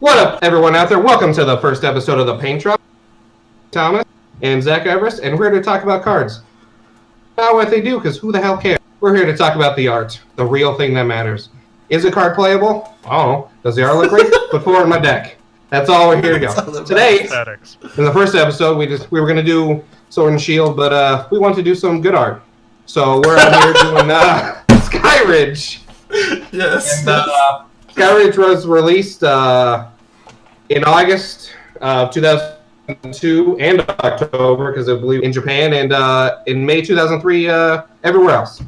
What up, everyone out there? Welcome to the first episode of the Paint Drop. Thomas and Zach Everest, and we're here to talk about cards. Not what they do, because who the hell cares? We're here to talk about the art, the real thing that matters. Is a card playable? I don't know. Does the art look great? Put 4 in my deck. That's all we're here to go. Today, in the first episode, we were going to do Sword and Shield, but we want to do some good art. So we're out here doing SkyRidge. Yes. And, SkyRidge was released in August of 2002 and October, because I believe in Japan, and in May 2003 everywhere else.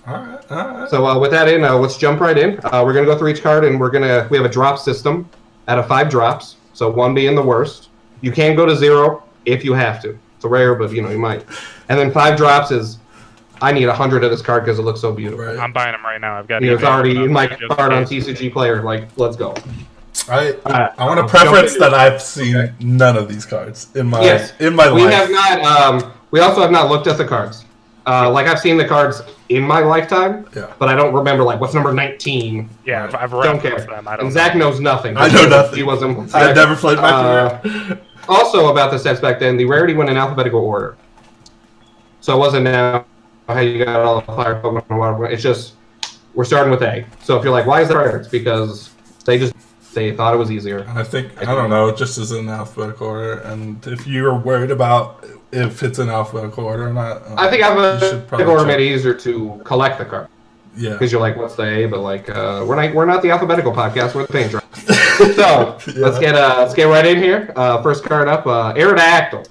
All right. So with that in, let's jump right in. We're gonna go through each card, and we have a drop system out of 5 drops. So 1 being the worst. You can go to 0 if you have to. It's rare, but you might. And then 5 drops is, I need 100 of this card because it looks so beautiful. Right. I'm buying them right now. I've got. It's already in my card on TCG Player. Like, let's go. I want to preference that I've seen none of these cards in my life. We have not. We also have not looked at the cards. Like, I've seen the cards in my lifetime, but I don't remember what's number 19. Yeah, I've read them. I don't. And Zach knows nothing. I know nothing. He wasn't. I've never played my career. Also, about the sets back then, the rarity went in alphabetical order. So it wasn't now how you got all the fire Pokemon and water. It's just we're starting with A. So if you're like, why is that rare? It's because they thought it was easier. I think I don't know. It just is in alphabetical order, and if you're worried about if it's in alphabetical order or not, I think alphabetical order made it easier to collect the card. Yeah, because you're like, what's the A? But we're not the alphabetical podcast. We're the Paint Drop. So let's get right in here. First card up, Aerodactyl.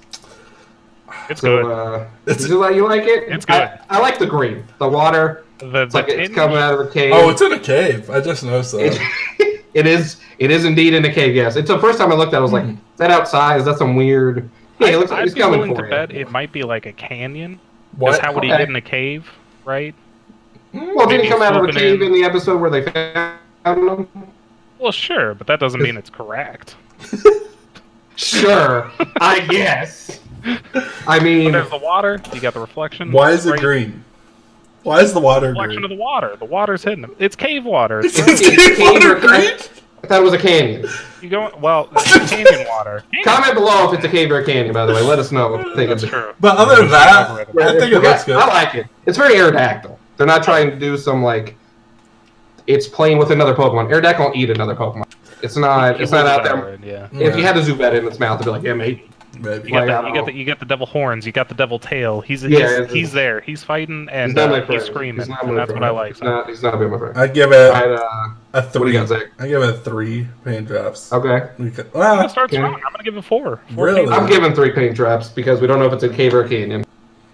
It's good. You like it? It's good. I like the green. The water. It's coming out of a cave. Oh, it's in a cave. I just noticed that. It is indeed in a cave. Yes, it's the first time I looked at it. I was like, is that outside? Is that some weird? Yeah, it looks like it's coming for you. I'd be willing to bet it might be like a canyon. What? How would he get in a cave, right? Well, didn't he come out of a cave in the episode where they found him? Well, sure, but that doesn't mean it's correct. Sure, I guess. I mean, there's the water. You got the reflection. Why is it green? Why is the water green? Reflection of the water. The water's hidden. It's cave water. It's cave water green? I thought it was a canyon. It's canyon water. Comment below if it's a cave or a canyon, by the way. Let us know. That's true. But other than that, I think it looks good. I like it. It's very Aerodactyl. They're not trying to do some, it's playing with another Pokemon. Aerodactyl won't eat another Pokemon. It's not out there. If you had a Zubat in its mouth, it'd be like, yeah, maybe. Maybe. You get the devil horns. You got the devil tail. He's there. He's fighting and he's screaming. And that's what I like. He's not a bit my friend. I'd give it a 3. What do you got, Zach? I give it 3 paint drops. Okay. I'm gonna start strong. I'm gonna give it 4. Really? I'm giving 3 paint drops because we don't know if it's a cave or a canyon.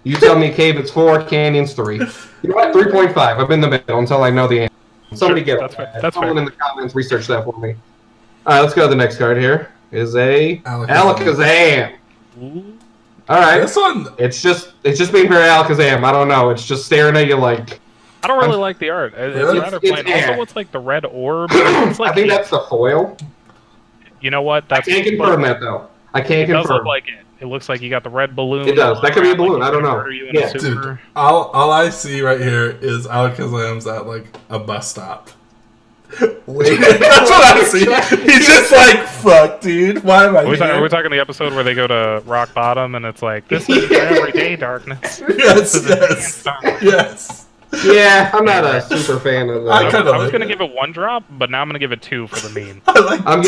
You tell me cave, it's 4. Canyon's 3. You know what? 3.5. I'm in the middle until I know the answer. Somebody get it. That's Someone in the comments research that for me. All right, let's go to the next card here. Is a Alakazam. All right. This one, it's just being very Alakazam. I don't know. It's just staring at you like. I don't really like the art. It's rather plain. Also, it's like the red orb. I think that's the foil. You know what? I can't confirm that though. I can't confirm. It does look like it. It looks like you got the red balloon. It does. That could be a balloon. I don't know. Yeah, dude. All I see right here is Alakazam's at a bus stop. Wait, that's what I see. He's just like, fuck, dude. Why am I here? Are we talking the episode where they go to rock bottom and it's like, this is your everyday darkness? Yes. Yeah, I'm not a super fan of that. I was gonna give it 1 drop, but now I'm gonna give it 2 for the meme. I'm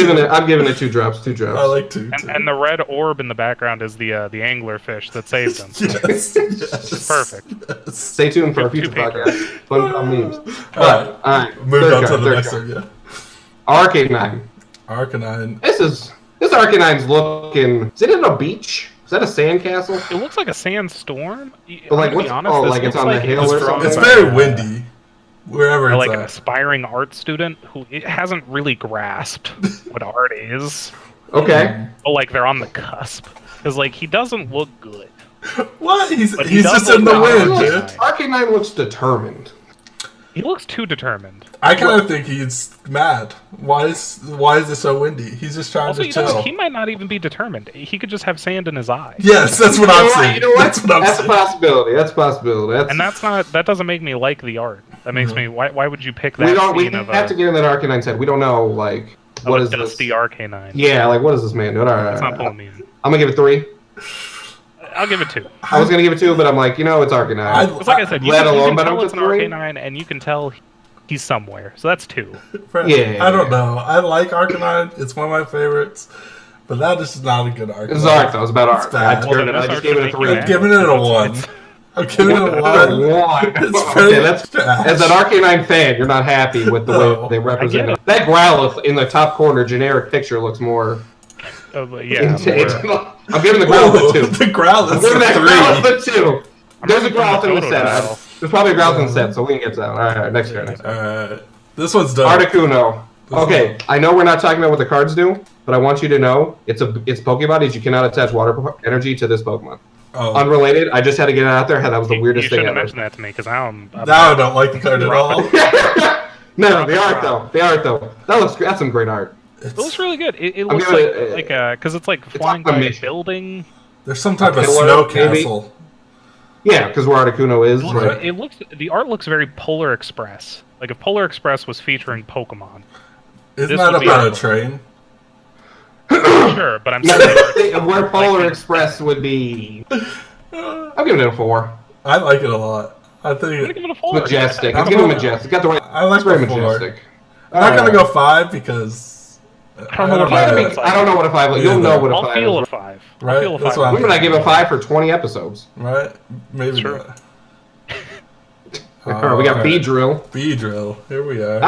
giving it 2 drops. 2 drops. I like 2. And the red orb in the background is the anglerfish that saved him. Yes. It's perfect. Yes. Stay tuned for a future podcast. Fun memes. All right. Move on to the next one. Yeah. Arcanine. This Arcanine's looking. Is it in a beach? Is that a sandcastle? It looks like a sandstorm. But it's on the hill or something? It's very windy. Wherever it's an aspiring art student who hasn't really grasped what art is. Okay. But they're on the cusp. Because he doesn't look good. What? He's just in the wind, dude. Arcanine looks determined. He looks too determined. I kind of think he's mad. Why is it so windy? He's just trying to chill. He might not even be determined. He could just have sand in his eye. Yes, that's what I'm saying. You know what? That's a possibility. And that doesn't make me like the art. That makes me. Why would you pick that? We have to get in that Arcanine's head. We don't know what is Dusty this? Arcanine. Yeah, like what is this man doing? All right, It's not pulling me in. I'm gonna give it 3. I'll give it 2. I was gonna give it 2, but I'm like, it's Arcanine. It's like I said, you let can alone better tell to it's an 3. Arcanine, and you can tell he's somewhere. So that's 2. Yeah. I don't know. I like Arcanine. It's one of my favorites. But that is not a good Arcanine. It's art, though. It's about art. bad. I just gave it a 3. I'm giving it a 1. I'm giving it a 1. Okay, as an Arcanine fan, you're not happy with the way they represent it. That Growlithe in the top corner generic picture looks more... yeah. I'm giving the Growlithe a 2. The Growlithe I'm giving that a 3. Growlithe a 2. There's a Growlithe in the set. There's probably a Growlithe in the set, so we can get that. All right, next turn. Alright. This one's done. Articuno. Okay, I know we're not talking about what the cards do, but I want you to know it's Pokebodies. You cannot attach water energy to this Pokemon. Oh. Unrelated. I just had to get it out there. That was the weirdest thing ever. You should have mentioned that to me because I'm Now I don't like the card at all. No, the art though. The art though. That's some great art. It looks really good. It looks like because it's like flying by a building. There's some type of snow castle. Yeah, because where Articuno is. The art looks very Polar Express. Like if Polar Express was featuring Pokemon. Isn't that about a train? Sure, but I'm saying where Polar Express would be. I'm giving it a 4. I like it a lot. I think I'm gonna give it a 4. Majestic. I'm giving it majestic. Got the right. I like very the 4. majestic. I'm not gonna go 5 because I don't know what 5 looks like. I don't know what a 5 looks. You'll know what a 5 is. I'll feel a 5. Right? I'll feel a 5. That's what When did I give a 5 for 20 episodes? Right? Maybe Sure. not. Alright, we got B-Drill. B-Drill. Here we are.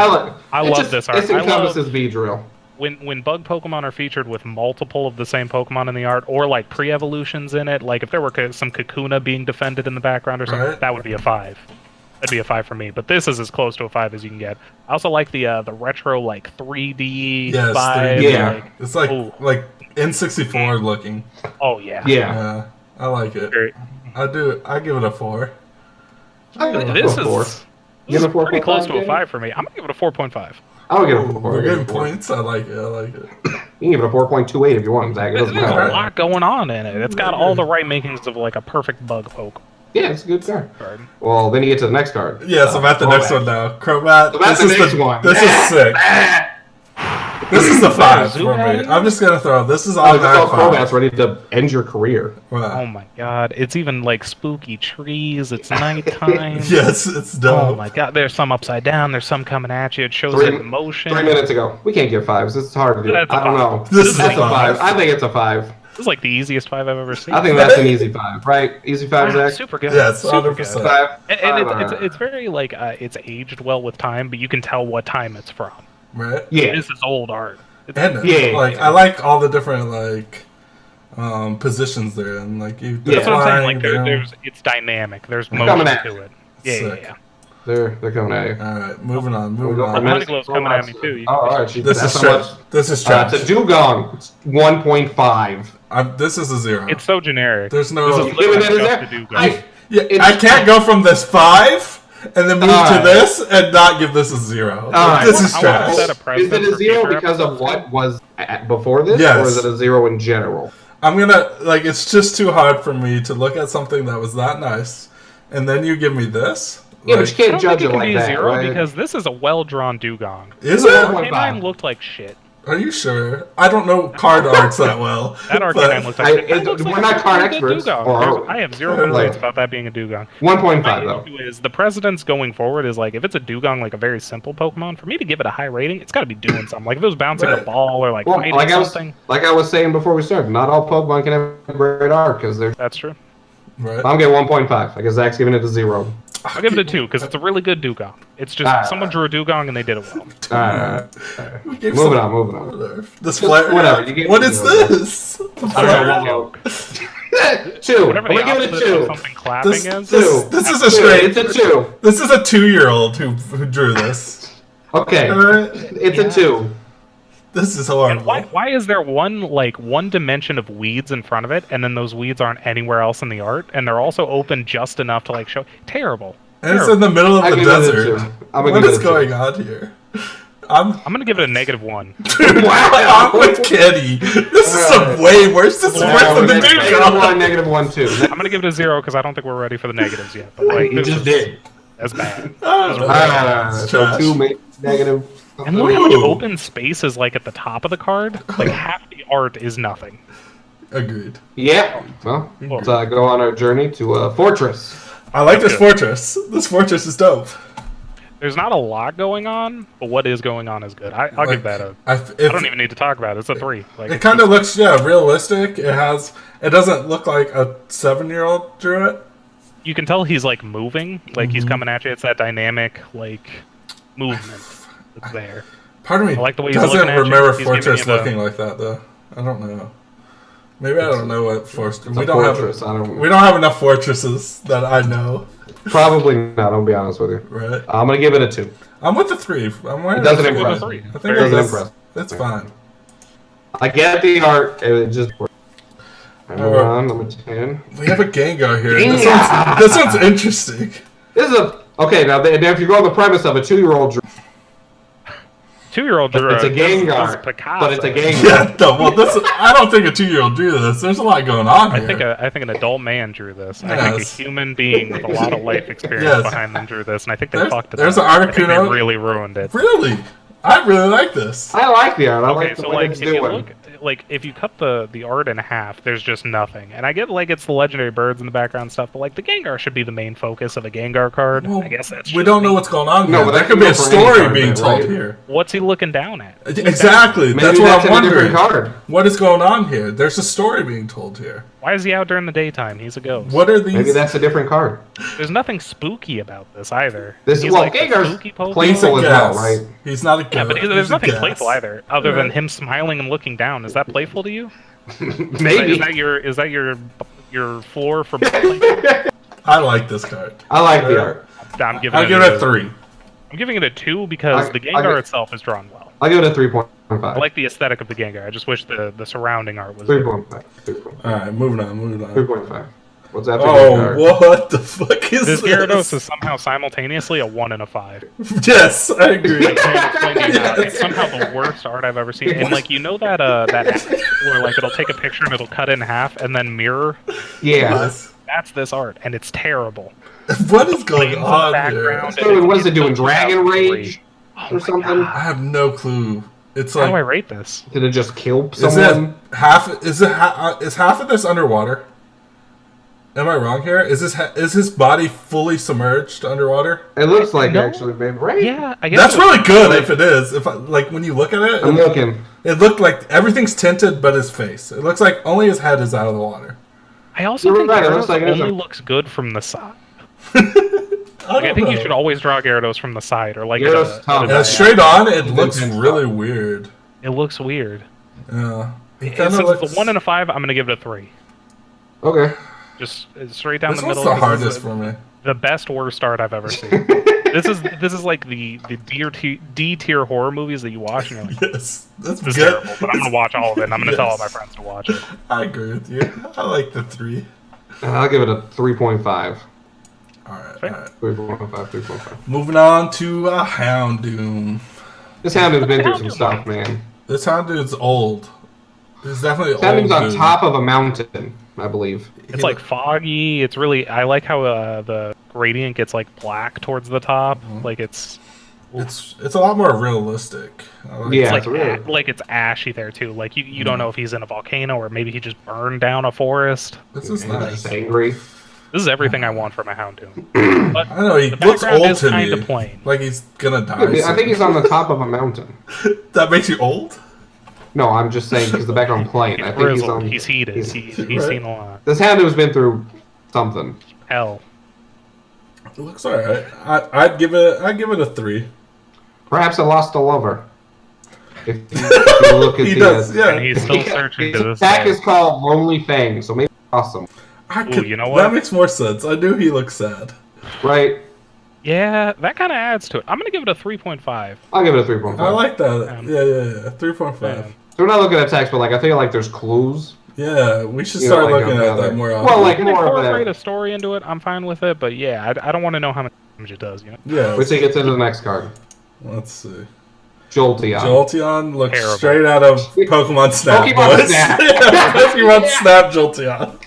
I love this art. This encompasses B-Drill. When bug Pokemon are featured with multiple of the same Pokemon in the art, or like pre-evolutions in it, like if there were some Kakuna being defended in the background or something, that would be a 5. That'd be a 5 for me. But this is as close to a 5 as you can get. I also like the retro like 3D vibe. Yeah, it's like N64 looking. Oh yeah. Yeah, I like it. Great. I do. I give it a 4. This is pretty close to a 5 for me. I'm gonna give it a 4.5. I'll give it a 4. We're getting points. I like it. I like it. You can give it a 4.28 if you want, Zach. There's a lot going on in it. It's got all the right makings of like a perfect bug poke. Yeah, it's a good card. Well, then you get to the next card. Yes, I'm at the next one now. Crobat. So that's the next one. This is sick. This is the 5 for me. I'm just gonna throw. This is all 5. Crobat's ready to end your career. Wow. Oh my god! It's even like spooky trees. It's nighttime. Yes, it's dope. Oh my god! There's some upside down. There's some coming at you. It shows it in motion. 3 minutes ago. We can't give 5s. It's hard to do. That's I don't know. This is That's a 5. I think it's a 5. This is like the easiest 5 I've ever seen. I think that's an easy 5, right? Easy 5, Zach? Super good. Yes, super 100%. good. 5. And it's very like it's aged well with time, but you can tell what time it's from. Right. Yeah. This is old art. I like all the different positions they're in. Like that's what I'm saying. Like it's dynamic. There's motion to it. Yeah. They're coming at you. All right, moving on. Honeyglow's coming at me too. All right. This is trash. This is trash. It's a Dugong. It's 1.5. This is a 0. It's so generic. There's no. This is literally just a Dugong. I can't go from this 5 and then move to this and not give this a 0. This is trash. Is it a 0 because of what was before this, or is it a 0 in general? I'm gonna it's just too hard for me to look at something that was that nice, and then you give me this. Yeah, but you can't judge it like that, right? Because this is a well-drawn Dugong. Is it? Arcanine looked like shit. Are you sure? I don't know card arts that well. That Arcanine looks like shit. We're not card experts. I have zero complaints about that being a Dugong. 1.5 though. Is the precedence going forward is like if it's a Dugong, like a very simple Pokemon, for me to give it a high rating, it's got to be doing something. Like if it was bouncing a ball or like fighting something. Like I was saying before we started, not all Pokemon can have great art because they're. That's true. Right. I'm getting 1.5. I guess Zach's giving it a 0. I'll give it a 2 because it's a really good Dugong. It's just someone drew a Dugong and they did it well. Moving on. This flare. Whatever. What is this? I don't know. 2. Whatever the opposite of something clapping is. This is a straight. It's a 2. This is a 2-year-old who drew this. Okay. It's a 2. This is horrible. Why is there one dimension of weeds in front of it, and then those weeds aren't anywhere else in the art, and they're also open just enough to like show? Terrible. And it's in the middle of the desert. What is going on here? I'm gonna give it a -1. Wow, I'm with Kenny. This is some way worse. This is worse than the Dugong. -1 too. I'm gonna give it a 0 because I don't think we're ready for the negatives yet. But like, you just did. That's bad. So 2 negative. And look how much Ooh. open space is like at the top of the card. Like half the art is nothing. Agreed. Yeah. Well, let's go on our journey to Fortress. I like this fortress. This fortress is dope. There's not a lot going on, but what is going on is good. I'll give that a. I don't even need to talk about it. It's a 3. Like, it kind of looks realistic. It doesn't look like a 7-year-old drew it. You can tell he's like moving, like he's coming at you. It's that dynamic like movement that's there. Part of me like the way he's doesn't looking at remember you. Fortress looking like that though. I don't know. Maybe I don't know what Fortress. We don't have enough fortresses that I know. Probably not. I'll be honest with you. Right. I'm gonna give it a 2. I'm with the 3. It doesn't impress. I think it doesn't impress. That's fine. I get the art. It just. Move on, number 10. We have a Gengar here. Gengar! This one's interesting. This is a now if you go on the premise of a 2-year-old drew. 2-year-old drew. It's a Gengar, but it's a Gengar. Yeah, no, well, I don't think a 2-year-old drew this. There's a lot going on here. I think an adult man drew this. Yes. I think a human being with a lot of life experience behind them drew this, and I think they fucked it. There's an Articuno. They really ruined it. Really? I really like this. I like the art. I Okay, like the so way like it's if you doing. look, like if you cut the art in half, there's just nothing. And I get like it's the legendary birds in the background stuff, but like the Gengar should be the main focus of a Gengar card. Well, I guess that's. We don't know what's going on here. No, but there could be a story being told here. What's he looking down at? Exactly. Maybe that's what I'm a wondering. different card. What is going on here? There's a story being told here. Why is he out during the daytime? He's a ghost. What are these? Maybe that's a different card. There's nothing spooky about this either. This is like Gengar's playful as well, right? He's not a ghost. Yeah, but there's nothing playful either, other than him smiling and looking down. Is that playful to you? Maybe. Is that your floor for? I like this card. I like the art. I'll give it a 3. I'm giving it a 2 because the Gengar itself is drawn well. I'll give it a 3.5. I like the aesthetic of the Gengar. I just wish the surrounding art was 3.5. All right, moving on. 3.5. What's that? Oh, what the fuck is this? This Gyarados is somehow simultaneously a 1 and a 5. Yes, I agree. I can't explain to you how. It's somehow the worst art I've ever seen. And like you know that that app where like it'll take a picture and it'll cut it in half and then mirror. Yeah. Yes. That's this art, and it's terrible. What is going on here? So what is it doing? Dragon Rage or something? God. I have no clue. It's How like, do I rate this? Did it just kill is someone? half of this underwater? Am I wrong here? Is his body fully submerged underwater? It looks like No. actually, babe, right? Yeah, I guess That's really good if it is. Like when you look at it, I'm looking. it looked like everything's tinted but his face. It looks like only his head is out of the water. I also You're think right, it Gyarados looks like it is only a- looks good from the side. I I think you should always draw Gyarados from the side, or like Gyarados top. Yeah, straight on, it looks really weird. It looks weird. Yeah. It Since kinda it's a 1 and a 5, I'm gonna give it a 3. Okay. Just straight down This the one's middle. the hardest for me. The best worst art I've ever seen. This is like the D tier horror movies that you watch and you're like, Yes, that's this is good. terrible, but I'm gonna watch all of it and I'm gonna tell all my friends to watch it. I agree with you. I like the 3. I'll give it a 3.5. Alright, Fair. alright. 3.5. Moving on to a Houndoom. This Houndoom's been through some stuff, man. This Houndoom's old. It's definitely This Houndoom's old. on dude. top of a mountain, I believe. It's like foggy. It's really. I like how the gradient gets like black towards the top. Like it's It's a lot more realistic. I like Yeah. like it's really- like it's ashy there too. Like you don't know if he's in a volcano or maybe he just burned down a forest. This is He's nice. just angry. This is everything I want from a Houndoom. But I don't know, he the looks background old is to kinda me. plain. Like he's gonna die. I think soon. he's on the top of a mountain. That makes you old? No, I'm just saying because the background plain. I think he's grizzled. on. He's heated. He's Right. seen a lot. This Houndoom's been through something. Hell. It looks alright. I'd give it a 3. Perhaps I lost a lover. If you look at He the does, yeah. And he's still searching his to this attack day. is called Lonely Fang, so maybe awesome, you know That what? makes more sense. I knew he looked sad. right? Yeah, that kind of adds to it. I'm gonna give it a 3.5. I'll give it a 3.5. I like that. Yeah. 3.5. Yeah. So we're not looking at text, but like I feel like there's clues. Yeah, we should You know, start like looking on at the that other- more often. Well, like You can more of incorporate that. a story into it. I'm fine with it, but yeah, I don't want to know how much damage it does. You know. yeah. Wait till you get to the next card. Let's see. Jolteon. Jolteon looks Terrible. straight out of Pokemon Snap. Pokemon boys. Snap. Yeah, Pokemon Snap Jolteon.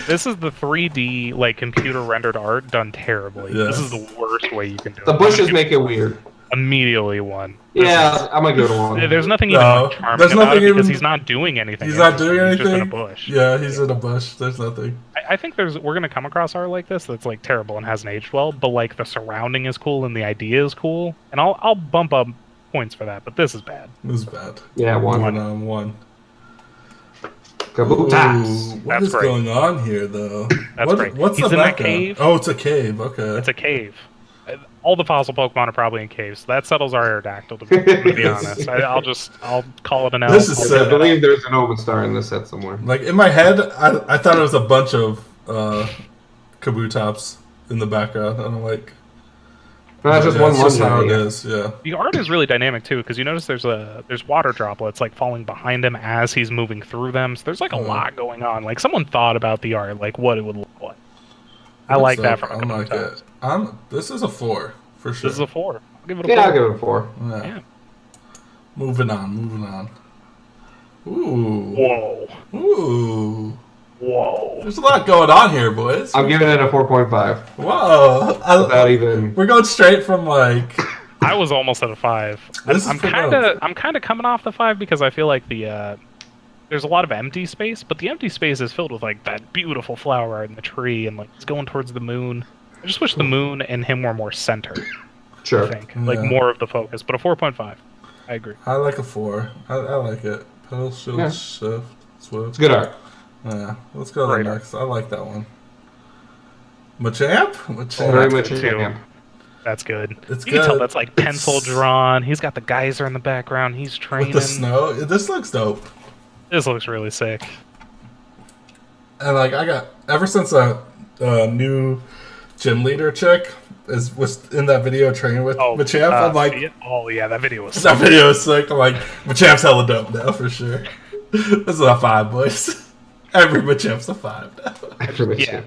This is the 3D like computer rendered art done terribly. Yes. This is the worst way you can do The it. bushes make it weird. Immediately one. Yeah, I'm gonna give it a 1. There's nothing even like charming there's about nothing it because even- he's not doing anything. He's not doing interesting. anything. He's just in a bush. Yeah, he's in a bush. There's nothing. I think we're gonna come across art like this that's like terrible and hasn't aged well, but like the surrounding is cool and the idea is cool, and I'll bump up points for that. But this is bad. This is bad. Yeah, 1. Moving on, 1. Kabootas. Ooh, what That's is great. going on here, though? That's great. What's He's the in that background? cave. Oh, it's a cave. Okay. It's a cave. All the fossil Pokemon are probably in caves. So that settles our Aerodactyl, to be honest. I'll call it an L. This is I sad. believe there's an Omastar in this set somewhere. Like, in my head, I thought it was a bunch of Kabutops in the background. And I'm like... No, it's just yeah, one it's just how it yeah. is, yeah. The art is really dynamic too, because you notice there's water droplets like falling behind him as he's moving through them. So there's like a lot going on. Like someone thought about the art, like what it would look like. I like that from I like it. This is a 4, for sure. This is a 4. I'll give it a 4. Yeah, I'll give it a 4. Yeah. Yeah. Moving on. Ooh. Whoa. Ooh. Whoa. There's a lot going on here, boys. I'm giving it a 4.5. Whoa. Without even. We're going straight from, like... I was almost at a 5. This is I'm pretty kind of coming off the 5 because I feel like there's a lot of empty space, but the empty space is filled with like that beautiful flower art in the tree, and like it's going towards the moon. I just wish the moon and him were more centered. Sure. I think like more of the focus, but a 4.5. I agree. I like a 4. I like it. Pedal, shield, Yeah. shift, swift. It's good art. Yeah. Let's go to Great the art. next. I like that one. Machamp? Very that's much good, in too. camp. That's good. It's You can tell good. that's like pencil drawn. He's got the geyser in the background. He's training. With the snow. This looks dope. This looks really sick. And like ever since a new gym leader chick was in that video training with Machamp, I'm like, oh yeah, that video was. that video is sick. I'm like, Machamp's hella dope now for sure. This is a 5, boys. Every Machamp's a 5 now. Yeah.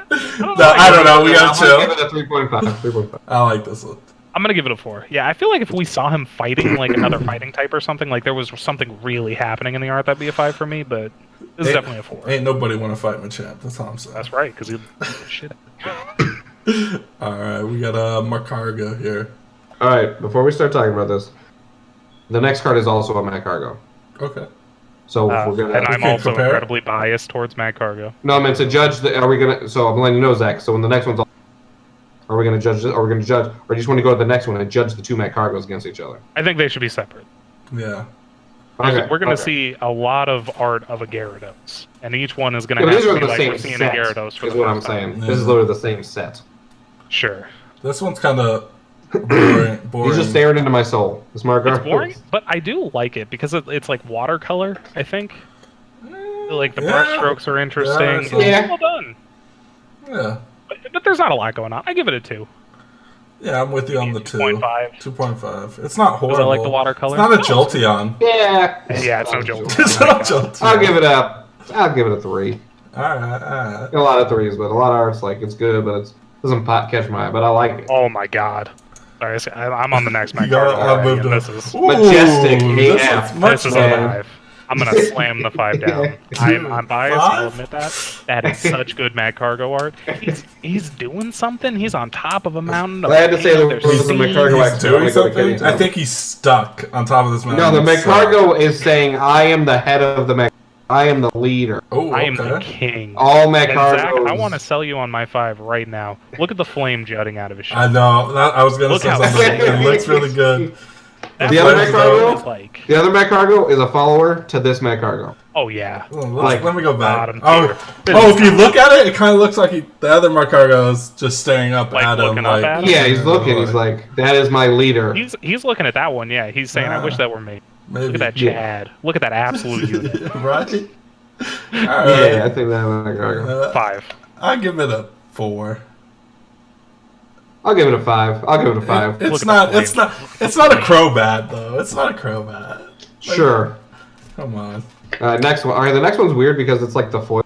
I don't know. We I'm gotta chill. gonna give it a 3.5. 3.5. I like this one. I'm gonna give it a 4. Yeah, I feel like if we saw him fighting like another fighting type or something, like there was something really happening in the art, that'd be a 5 for me. But this is definitely a 4. Ain't nobody want to fight Machamp. That's all I'm saying. That's right, because he shit. All right, we got Macargo here. All right, before we start talking about this, the next card is also a Magcargo. Okay. So if we're gonna. And I'm can also compare? incredibly biased towards Mad Cargo. No, I meant to judge. Are we gonna? So I'm letting you know, Zach. So when the next one's, are we gonna judge? Are we gonna judge? Or do you just want to go to the next one and judge the 2 Magcargos against each other? I think they should be separate. Yeah. Okay, We're going to okay. see a lot of art of a Gyarados, and each one is going Yeah, to but have these to are be the like same we're seeing a set. Gyarados for Is the what I'm first time. saying. Yeah. This is literally the same set. Sure. This one's kind of boring. He's just staring into my soul. This Magcargo. It's boring, but I do like it because it's like watercolor, I think. Like the brush strokes are interesting. Yeah, It's well done. Yeah. But there's not a lot going on. I give it a 2. Yeah, I'm with you on the 2. 2.5. 2.5. It's not horrible. Does it like the watercolor? It's not a Jolteon. Yeah. Yeah, it's no joke. It's not Jolteon. I'll give it a 3. Alright. A lot of 3s, but a lot of art's like it's good, but it doesn't catch my eye. But I like it. Oh my god. Sorry, I'm on the next Mad You got- Cargo. I moved This on. is Majestic this AF. is much this is a better. 5. I'm gonna slam the 5 down. I'm biased. I'll 5? admit that. That is such good Mad Cargo art. He's doing something. He's on top of a mountain. I had to say the There's words of the sea. Magcargo. He's doing something? I think he's stuck on top of this mountain. No, the So- Magcargo is saying, "I am the head of the Mag. I am the leader. Oh, I am the okay. king. All And Zach, Magcargos." I want to sell you on my 5 right now. Look at the flame jutting out of his I shell. know. I was going to Look say how something. sick It looks really good. That The other flame Magcargo? is like, The other Magcargo is a follower to this Magcargo. oh yeah. Oh, Like, let me go back. bottom Oh, tier. if you look at it, it kind of looks like the other Macargo is just staring up Like at him. looking up at him? Yeah, he's looking. He's like, "That is my leader." He's looking at that one. Yeah, he's saying, "I wish that were me." Maybe. Look at that Chad. Look at that absolute unit. Right? Yeah, I think that Magcargo. 5. I'll give it a 4. I'll give it a 5. I'll give it a 5. It's at not. the It's not. It's not a Crobat though. It's not a Crobat. Sure. Come on. Next one. All right, the next one's weird because it's like the foil.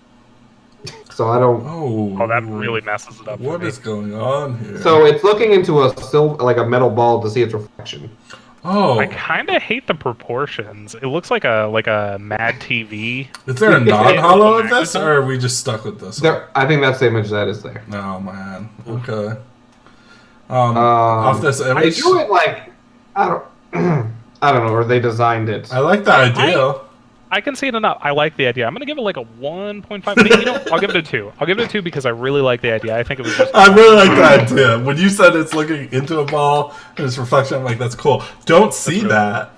So I don't. Oh. Oh, that really messes it up. What for me. is going on here? So it's looking into like a metal ball to see its reflection. Oh. I kind of hate the proportions. It looks like a Mad TV. Is there a non-hollow of this, or are we just stuck with this? I think that's the image that is there. Oh man. Okay. Off this They image, do it like I don't, I don't know, or they designed it. I like the idea. I can see it enough. I like the idea. I'm gonna give it like a 1.5. You know, I'll give it a 2. I'll give it a 2 because I really like the idea. I think it was just. I really like the idea. When you said it's looking into a ball and its reflection, I'm like, that's cool. Don't see that.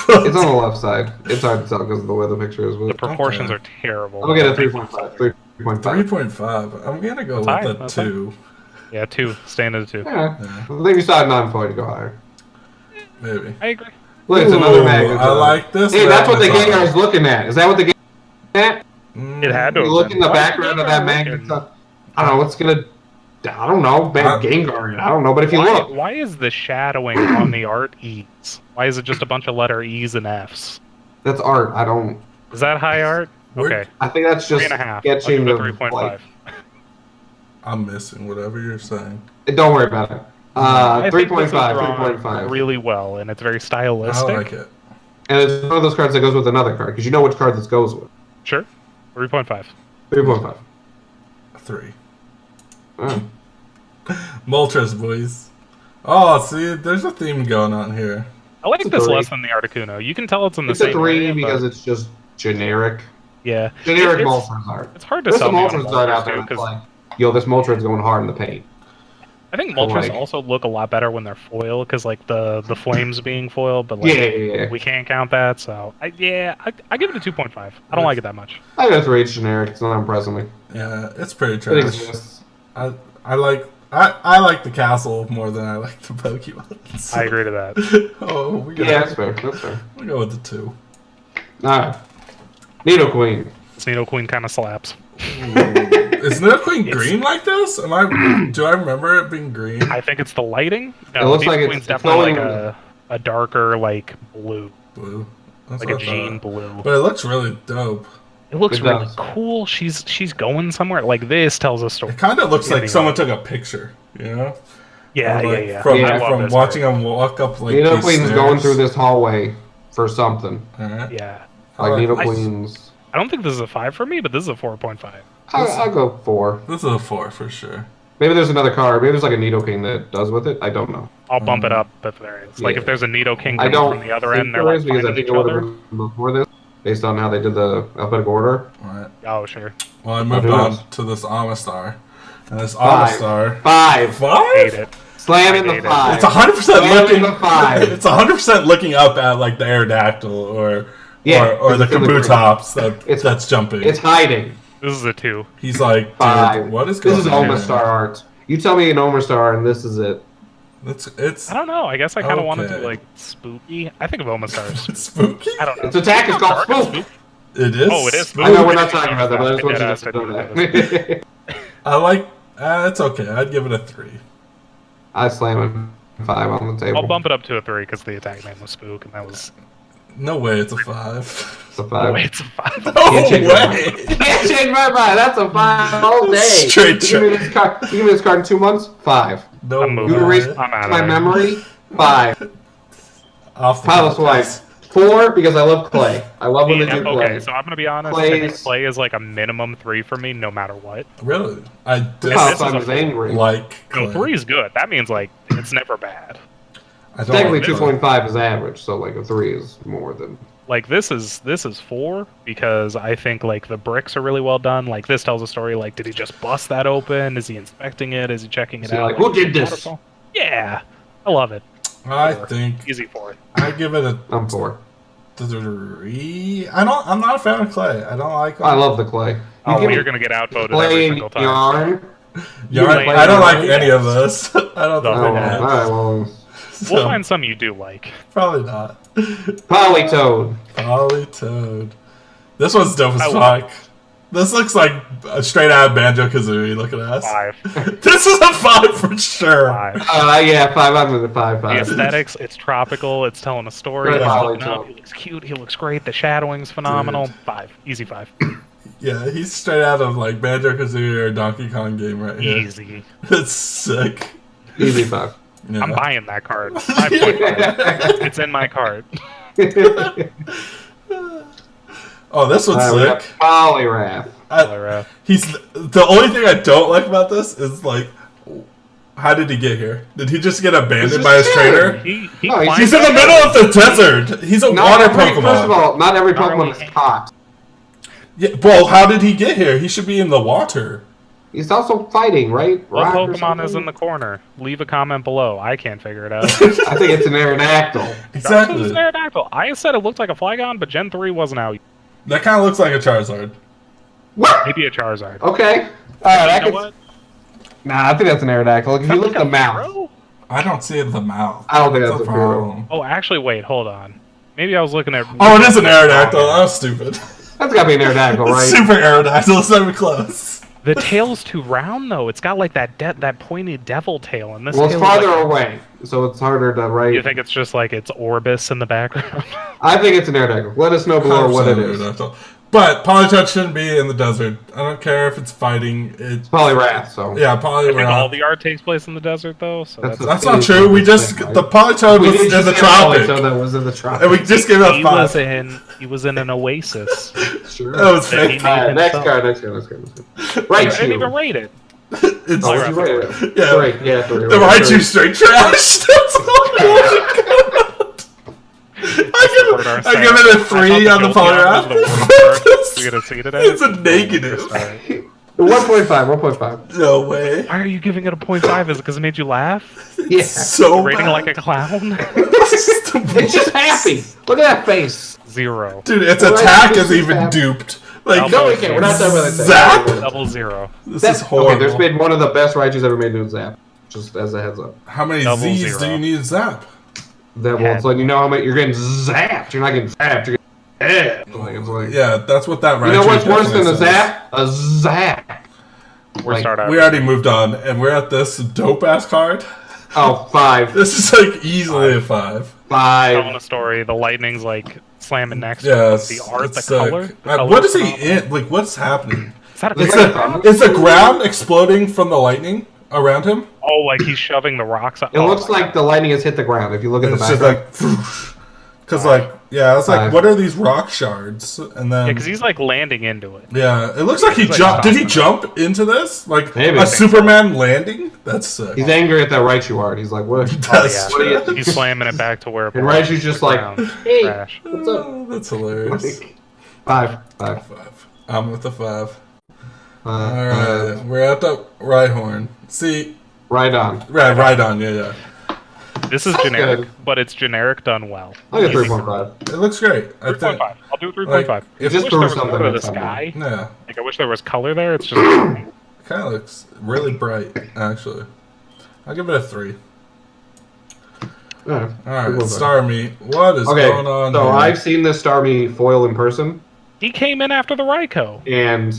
It's on the left side. It's hard to tell because of the way the picture is. The proportions are terrible. I'm gonna get a 3.5. 3.5. 3.5. I'm gonna go That's with high. a 2. Yeah, 2. Staying at a 2. Yeah. I think you saw it 9 to go higher. Maybe. I agree. Look, it's another magnet. I like this. Hey, that's what the Gengar is looking at. Is that what the Gengar is looking at? It had to. You look in the background of that magnet. I don't know what's gonna. I don't know. Gengar. I don't know. But if you look, why is the shadowing on the art E's? Why is it just a bunch of letter E's and F's? that's art. I don't. Is that high art? Okay. I think that's just 3.5. sketching the 3.5. like. I'm missing whatever you're saying. Don't worry about it. I think this is 3.5. drawn 3.5. really well, and it's very I stylistic. like it. And it's one of those cards that goes with another card because you know which card this goes with. Sure. 3.5. 3.5. 3. Oh. Moltres, boys. Oh, see, there's a theme going on here. I like It's a this 3. less than the Articuno. You can tell it's in the It's a same 3 area, because but it's just generic. yeah, Generic it's, Moltres art. it's hard to There's sell some me on Moltres art out there too, that's 'cause like, yo, this Moltres going hard in the paint. I think Moltres like- also look a lot better when they're foil, because like the flames being foil, but like Yeah. we can't count that. So I give it a 2.5. I don't like it that much. I got a 3. It's generic. It's not impressing me. Yeah, it's pretty It trash. exists. I like the castle more than I like the Pokemon. So- I agree to that. Oh, we got. Yeah, that's fair. That's fair. We'll go with the 2. Alright. Nido Queen. This Nidoqueen kind of slaps. Is Nidoqueen green like this? Do I remember it being green? I think it's the lighting. No, It looks like Nidoqueen's it's definitely like glowing. a darker like blue, Blue. That's like a what I thought. jean blue. But it looks really dope. It looks It really does. cool. She's going somewhere. Like this tells a story. It kind of looks Yeah, like they someone took a picture, you know? Yeah, Like, yeah. From, I love from this watching art. them walk up like Nido these Queen's stairs. going through this hallway for something. Alright. Yeah. Like I Nido like- Queen's. I don't think this is a 5 for me, but this is a 4.5. I'll go 4. This is a 4 for sure. Maybe there's another card. Maybe there's like a Nidoking that does with it. I don't know. I'll bump it up if there is. Like Yeah. if there's a Nidoking I don't from the other think end, they're there like is because I finding think each it would have other. been before this, based on how they did the alphabetical order. Alright. Oh sure. Well, I moved who on knows? to this Amistar. And this 5. Amistar. 5. 5? Hate it. Slam I in the hate it. 5. It's 100% Slam looking. in the 5. It's 100% looking up at like the Aerodactyl or Yeah, or the it's in the green. Kabutops It's- that's jumping. It's hiding. This is a 2. He's like, dude, 5. what is going This is on? Omastar art. You tell me an Omastar and this is it. It's I don't know. I guess I kind of wanted to Okay. like spooky. I think of Omastar as spooky. I don't know. Its attack is called Dark and Spook. It is. Oh, it is I spooky. know we're not talking about that, but I just want you Deadass, to I know didn't that. I like. It's okay. I'd give it a 3. I slam a 5 on the table. I'll bump it up to a 3 because the attack name was Spook, and that was. No way. It's a 5. It's a Oh, 5. wait, it's a 5. No Can't change my way. Can't change my mind. That's a 5 all day. Straight you give me this card. You give me this card in 2 months. 5. No I'm You moving. way. erase I'm out my of there. memory. 5. Off the Pilot's top. Wife. 4 because I love clay. I love when they do clay. Okay, so I'm gonna be honest. I think Plays- play is like a minimum 3 for me, no matter what. Really? I Pilot's this is Wife a is 4. angry. like. No, Clay. 3 is good. That means like it's never bad. I don't Technically, like Clay. 2.5 is average, so like a 3 is more than. Like this is 4 because I think like the bricks are really well done. Like this tells a story. Like, did he just bust that open? Is he inspecting it? Is he checking it So, out? like, who did this? Waterfall? Yeah, I love it. I think Easy 4. I give it a I'm 4. 3. I'm not a fan of Clay. I don't like. I love the clay. Oh, give well, me you're gonna get outvoted every clay single time. yarn. Yarn. Clay I don't like yarn. any of this. I don't No, think Oh, I yeah. all right, well, So, We'll find some you do like. probably not. Polytoad. Polytoad. This one's dope as I fuck. This looks like a straight out of Banjo-Kazooie. Look at us. 5. This is a 5 for sure. 5. Yeah, 5. I'm in the 5. The 5. aesthetics, it's tropical, it's telling a story, Great it's Holly looking up, Toad. he looks cute, he looks great, the shadowing's phenomenal. 5. Easy 5. Yeah, he's straight out of like Banjo-Kazooie or Donkey Kong game right here. Easy. It's sick. Easy 5. Yeah. I'm buying that card. 5.5. It's in my card. Oh, this one's We got sick. Poliwrath. He's the only thing I don't like about this is like How did he get here? Did he just get abandoned He's by his just trainer? He No, he's He's in the climbed middle of the desert. He's a water Pokemon. First of all, not every Pokemon really is caught. Yeah, well, how did he get here? He should be in the water. He's also fighting, right? What Rock or Pokemon is something? in the corner? Leave a comment below. I can't figure it out. I think it's an Aerodactyl. Exactly. It's an Aerodactyl. I said it looked like a Flygon, but Gen 3 wasn't out. That kind of looks like a Charizard. What? Maybe a Charizard. Okay. Alright, You know what? Nah, I think that's an Aerodactyl. Look, if you look at the mouth. Hero? I don't see the mouth. I don't think That's that's a a hero. problem. Oh, actually, wait, hold on. Maybe I was looking at... Oh, it is an Aerodactyl. That was stupid. That's gotta be an Aerodactyl, right? Super Aerodactyl. It's not even close. The tail's too round, though. It's got like that pointy devil tail, and this Well, it's tail is farther like... away, so it's harder to write. You think it's just like it's Orbis in the background? I think it's an Aerodactyl. Let us know below what it is. Aerodactyl. But Polytouch shouldn't be in the desert. I don't care if it's fighting. It's Poliwrath, so. yeah, I think all Poliwrath. the art takes place in the desert, though. So That's that's That's not true. We just the Polytoad was in the tropic, So that was in the tropic. and we just gave it a he 5. was in an oasis. Sure. That was That he fake. made Alright, next himself. card, next card. I Right, didn't even you. rate it. It's Oh, Poliwrath. you rated it. yeah. Right, yeah. The Raichu straight trash. That's all. I give it a 3 on the Poliwrath. We gonna see today? It's a negative. 1.5, 1.5. No way. Why are you giving it a 0.5? Is it because it made you laugh? Yeah. So Rating bad. like a clown? It's just happy. Look at that face. 0. Dude, its Well, attack that's is even just duped. Like, No, we can't. We're not talking about that. Zap? Double 0. This That's, is horrible. okay, there's been one of the best Raichus ever made to Zap. Just as a heads up. How many Double Z's 0. do you need to zap? That will letting you know how much you're getting zapped. You're not getting zapped. You're getting zapped. Like, it's like, Yeah, that's what that Raichu you know what's worse than definitely a says. zap? A zap. We're Like, start out. We already moved on, and we're at this dope-ass card. Oh, 5. This is, like, easily a 5. 5. Telling a story. The lightning's like slamming next to Yeah, it. it's, The art, it's the sick. color. The What is color's he in? Like, what's happening? Is that a It's picture? like- Is the ground exploding from the lightning around him? Oh, like he's shoving the rocks up. It looks like the lightning has hit the ground. If you look at And the it's back. just like... Because, like, yeah, I was like, 5. what are these rock shards? And then... Yeah, because he's like landing into it. Yeah, it looks like he He's like jumped. Did he stopping. jump into this? Like Maybe. a Superman landing? That's sick. He's angry at that Raichu art. He's like, what? That's What are you- He's slamming it back to where it And belongs, Raichu's just the like, ground. hey, Trash. what's up? Oh, that's hilarious. 5. 5. I'm with the 5. Uh, Alright, we're at the Rhyhorn. See, right on. right on, yeah. This is Sounds generic, good. but it's generic done well. I get Easy. 3.5. It looks great. I think. 3.5. I'll do 3.5. Like, I if- just wish threw there was something more to the at something. sky. Yeah, Like I wish there was color there. It's just kind of looks really bright, actually. I'll give it a 3. Yeah. Alright, 3.5. Starmie, what is Okay, going on so here? I've seen this Starmie foil in person, he came in after the Raikou. and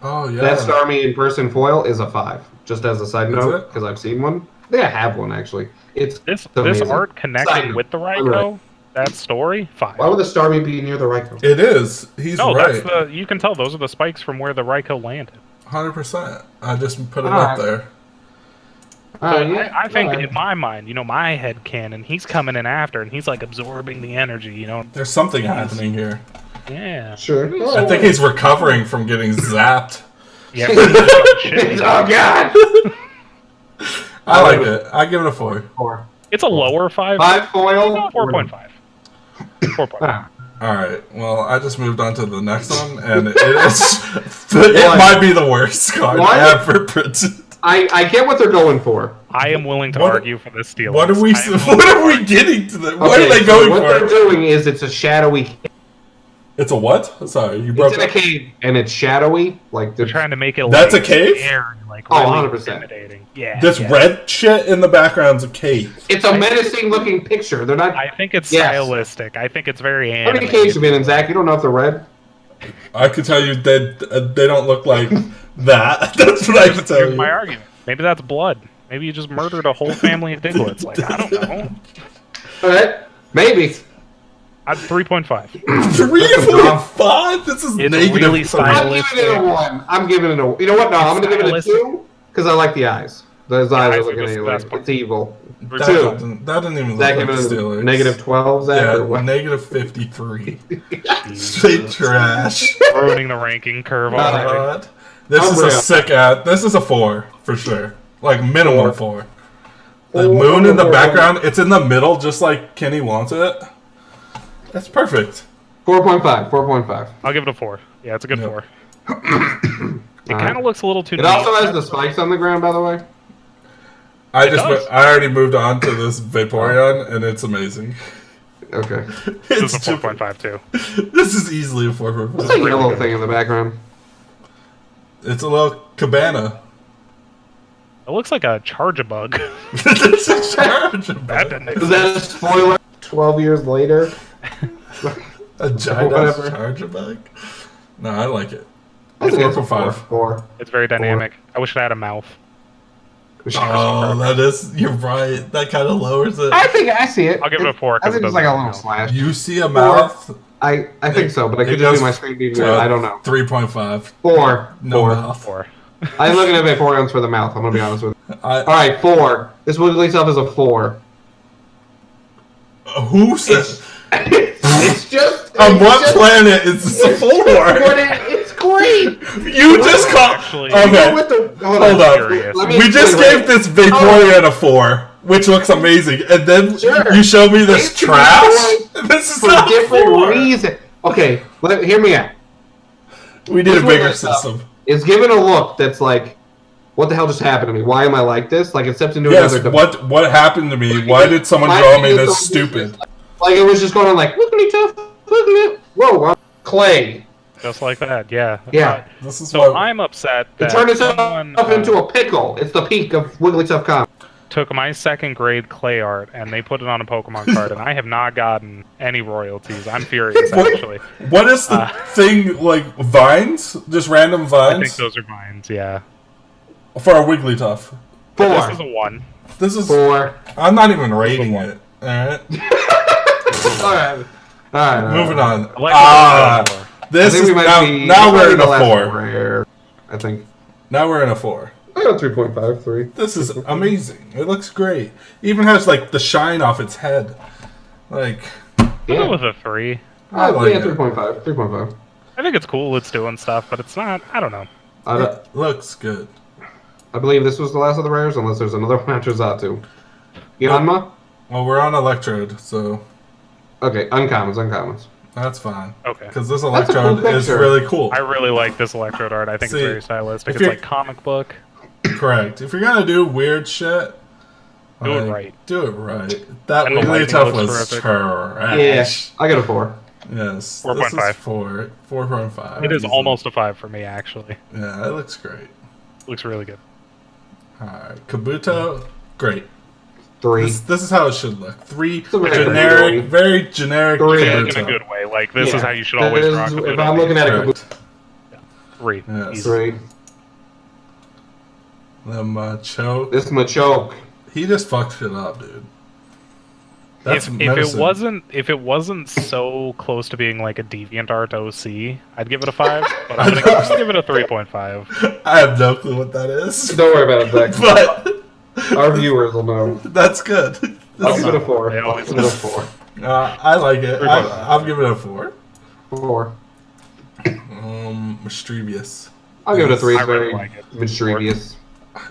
Oh, yeah. that Starmie in person foil is a 5. Just as a side Is note, it? because I've seen one. I think I have one actually. It's This amazing. art Side connecting note. with the Right. Raikou, that story, 5. Why would the Starmie be near the Raikou? It is. He's No, right. that's the. You can tell those are the spikes from where the Raikou landed. 100%. I just put it Alright. up there. So Yeah, I think alright. in my mind, my head canon, he's coming in after, and he's like absorbing the energy. There's something happening here. Yeah. Sure. I think he's recovering from getting zapped. Yeah. Oh God! I like it. I give it a 4. 4. It's a lower 5. 5 foil. 4.5. 4.5. Ah. Alright, well, I just moved on to the next one, and it is. It might be the worst card What? ever printed. I get what they're going for. I am willing to What- argue for this deal. What are we? I am What are we getting to? What Okay, are they so going what they're for? doing is it's a shadowy. It's a what? Sorry, you broke It's in a up. cave and it's shadowy. Like They're the, trying to make it That's like a cave? scary, like Oh, really 100%. intimidating. Yeah. This yeah. red shit in the background's a cave. it's a menacing looking picture. They're not. I think it's Yes. stylistic. I think it's very How many animated. caves have been in, Zach? You don't know if they're red. I could tell you they don't look like that. That's what I can tell Here's you. my argument. Maybe that's blood. Maybe you just murdered a whole family of Diglets. Like, I don't know. All right, maybe. I'm 3.5. 3.5. This is It's negative. really three. I'm stylistic. giving it a 1. I'm giving it a. You know what? No, I'm gonna give it a stylistic. 2 because I like the eyes. Those eyes eyes are are looking just at you the like best part. it's evil. That 2. doesn't even look Zach like giving it a Steelers. negative 12. Zach Yeah, or what? negative 53. Straight trash. Ruining the ranking curve Uh, already. God. This is a Umbreon. sick ad. This is a 4 for sure. Like minimum 4. The 4, moon in the 4, background, it's in the middle just like Kenny wants it. That's perfect. 4.5. 4.5. I'll give it a 4. Yeah, it's a good Yep. 4. It kind of looks a little too It neat. also has the spikes on the ground, by the way. I does. already moved on to this Vaporeon, and it's amazing. Okay. This is a 4.5 too. This is easily a What's 4.5. that yellow thing in the background? It's a little cabana. It looks like a Charge-A-Bug. It's a charge. That didn't Is exist. that a spoiler? 12 years later? A giant Whatever. charger bug? No, I like it. I think it's a 4.5. 4. It's very dynamic. I wish it had a mouth. Oh, that is. You're right. That kind of lowers it. I think I see it. I'll give it a 4 I because think it it's doesn't like a have little mouth. slash. You see a mouth. I think so, but I It could goes just be my screen being to weird. a I don't know. 3.5. 4. No 4. mouth. 4. I'm looking at Vaporeons for the mouth. I'm gonna be honest with you. I, Alright, 4. This Wigglytuff is a 4. who said? It's just. On it's what just- planet is this a 4? But it's great! You just called. Actually- Okay. With the, Hold on. up. Curious. Let me We just explain, gave this Vaporeon a 4, which looks amazing, and then Sure. you show me this It's a trash. 4 This is for not a different 4. reasons. Okay, hear me out. We need a This bigger Wigglytuff system. Is given a look that's like, what the hell just happened to me? Why am I like this? Like it steps into Yes. another. What happened to me? Why did someone My draw me opinion this is stupid? Like it was just going on like, look at me tough, look at me. Whoa, I'm clay. Just like that, yeah. Yeah. This is So why. I'm upset It that turned itself someone up into a pickle. It's the peak of Wigglytuff Comics. took my 2nd grade clay art and they put it on a Pokemon card, and I have not gotten any royalties. I'm furious, actually. What is the thing like vines? Just random I think vines those are mines, yeah. for a Wigglytuff. This is 4. a 1. This is. 4. I'm not even rating it. All right. Alright. Alright. Moving on. I like Ah, the 4. this I think is we might now. be, Now this might we're be in the a last 4. rare, I think. Now we're in a 4. I got 3.5, 3. This is amazing. It looks great. Even has like the shine off its head. Like I'll go with a 3. I like yeah, it. 3.5. 3.5. I think it's cool, it's doing stuff, but it's not, I don't know. It looks good. I believe this was the last of the rares, unless there's another one after Zatu. Yanma? Well, we're on Electrode, so Okay, uncommons. that's fine. Okay. Because this That's a cool Electrode is picture. really cool. I really like this Electrode art. I think See, it's very stylistic. if It's you're- like comic book. Correct. If you're gonna do weird shit, Do it like, right. Do it right. That And the really lighting tough looks was terrific. trash. I got a 4. Yes. 4.5. This is 4.5. It is almost a 5 for me, actually. Yeah, it looks great. Looks really good. Alright. Kabuto, great. 3. This is how it should look. 3 a very generic, good very generic Three. In Kabuto. a good way. Like, this Yeah. is how you should always That draw is- Kabuto. If I'm looking at a Correct. Kabuto, 3. Yes. Easy. 3. The Machoke. This Machoke. He just fucked shit up, dude. That's If medicine. it wasn't so close to being like a DeviantArt OC, I'd give it a 5. But I'm gonna give it a 3.5. I have no clue what that is. Don't worry about it, Zach. But Our viewers will know. that's good. I'll give it a 4. They I'll always give it a 4. I like it. I'll give it a 4. 4. Mischievous. I'll give it a 3. I It's really very like it.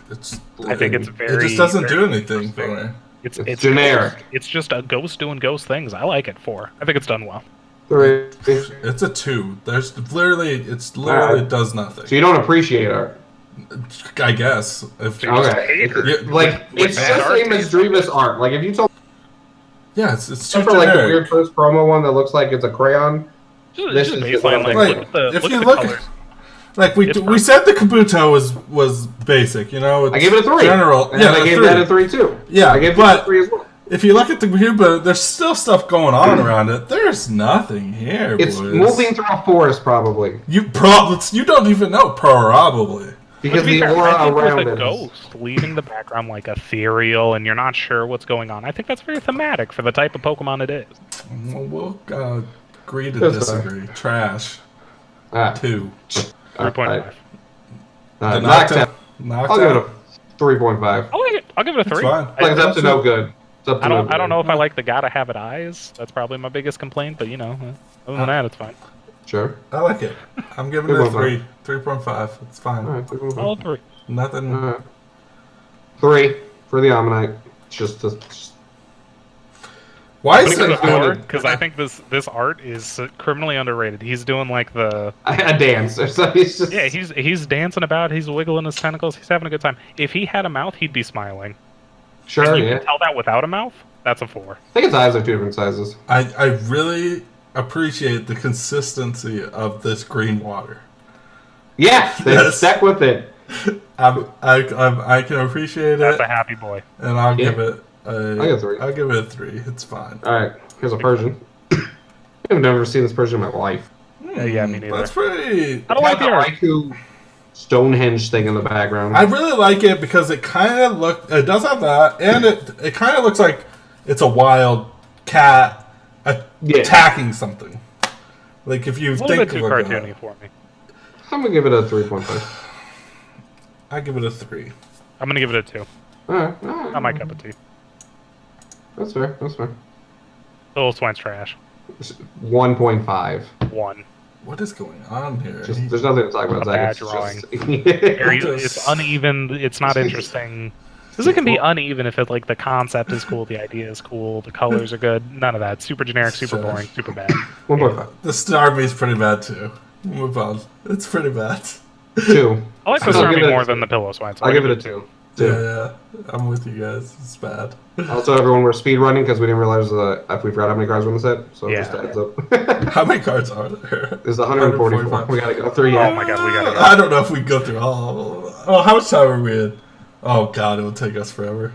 It's. I think it's It very- just doesn't do very anything for me. It's generic. Ghost. It's just a ghost doing ghost things. I like it. 4. I think it's done well. 3. It's a 2. There's literally, literally Alright. does nothing. So you don't appreciate art. I guess. If, Okay. Yeah, Like, it's bad just art a Misdreavus art. Like, if you told yeah, it's too except for like the generic. weird first promo one that looks like it's a crayon. Just, This just is baseline. Like, Right. look at the, If look you at the look colors. Like It's we said, the Kabuto was basic. You know, it's I gave it a 3. General, And yeah, I gave 3. that a 3 too. Yeah, I gave but- it a 3 as well. If you look at the Kabuto, there's still stuff going on around it. There's nothing here, It's boys. moving through a forest probably You don't even know probably. because To be the fair, aura I think around with it. a ghost leaving the background like ethereal and you're not sure what's going on, I think that's very thematic for the type of Pokemon it is. We'll agree to That's fine. disagree. Trash. Ah, 2. 3.5. Noctown. Knocked I'll give it out. a 3.5. I'll like it. I'll give it a 3. It's fine. Like it's up to no good. It's up to I no don't. good. I don't know if I like the gotta have it eyes. That's probably my biggest complaint. But other than that, it's fine. Sure. I like it. I'm giving it a 3.5. 3. 3.5. It's fine. All right. 3.5. All 3. Nothing. All right. 3 for the Ammonite. Just Why I'm is gonna it? give it a 4 because I think this art is criminally underrated. He's doing like the a dance. So he's just he's dancing about. He's wiggling his tentacles. He's having a good time. If he had a mouth, he'd be smiling. sure. And you Yeah, can tell that without a mouth. That's a 4. I think his eyes are 2 different sizes. I really appreciate the consistency of this green water. Yeah, they Yes. stuck with it. I can appreciate That's it, a happy boy. and I'll Yeah. give it. give it 3. I'll give it a 3. It's fine. All right, here's a Persian. I've never seen this Persian in my life. Yeah, me neither. That's pretty. I don't like the art. Haiku Stonehenge thing in the background. I really like it because it kind of it does have that, and it kind of looks like it's a wild cat attacking something. Like if you It's a little think bit too about cartoony that. for me. I'm gonna give it a 3.5. I give it a 3. I'm gonna give it a 2. All right, Not my cup of tea. That's fair. That's fair. Little Swine's trash. 1.5. 1. What is going on here? There's nothing to talk about. A Zach. bad It's drawing. just- It's uneven. It's not interesting. Because it can be uneven if it like the concept is cool, the idea is cool, the colors are good. None of that. Super generic, super boring, super bad. 1.5. The Starmie is pretty bad too. Move on. It's pretty bad. 2. I like the I'll give Starmie it a more 2. than the Pillow Swine. So I'll give it a 2. Yeah, I'm with you guys. It's bad. Also, everyone, we're speed running because we didn't realize if we forgot how many cards were in the set. So Yeah. just a heads up. How many cards are there? There's 144. We gotta go through. Oh Yeah. my god, we gotta go. I don't know if we can go through all. Oh, how much time are we in? Oh god, it will take us forever.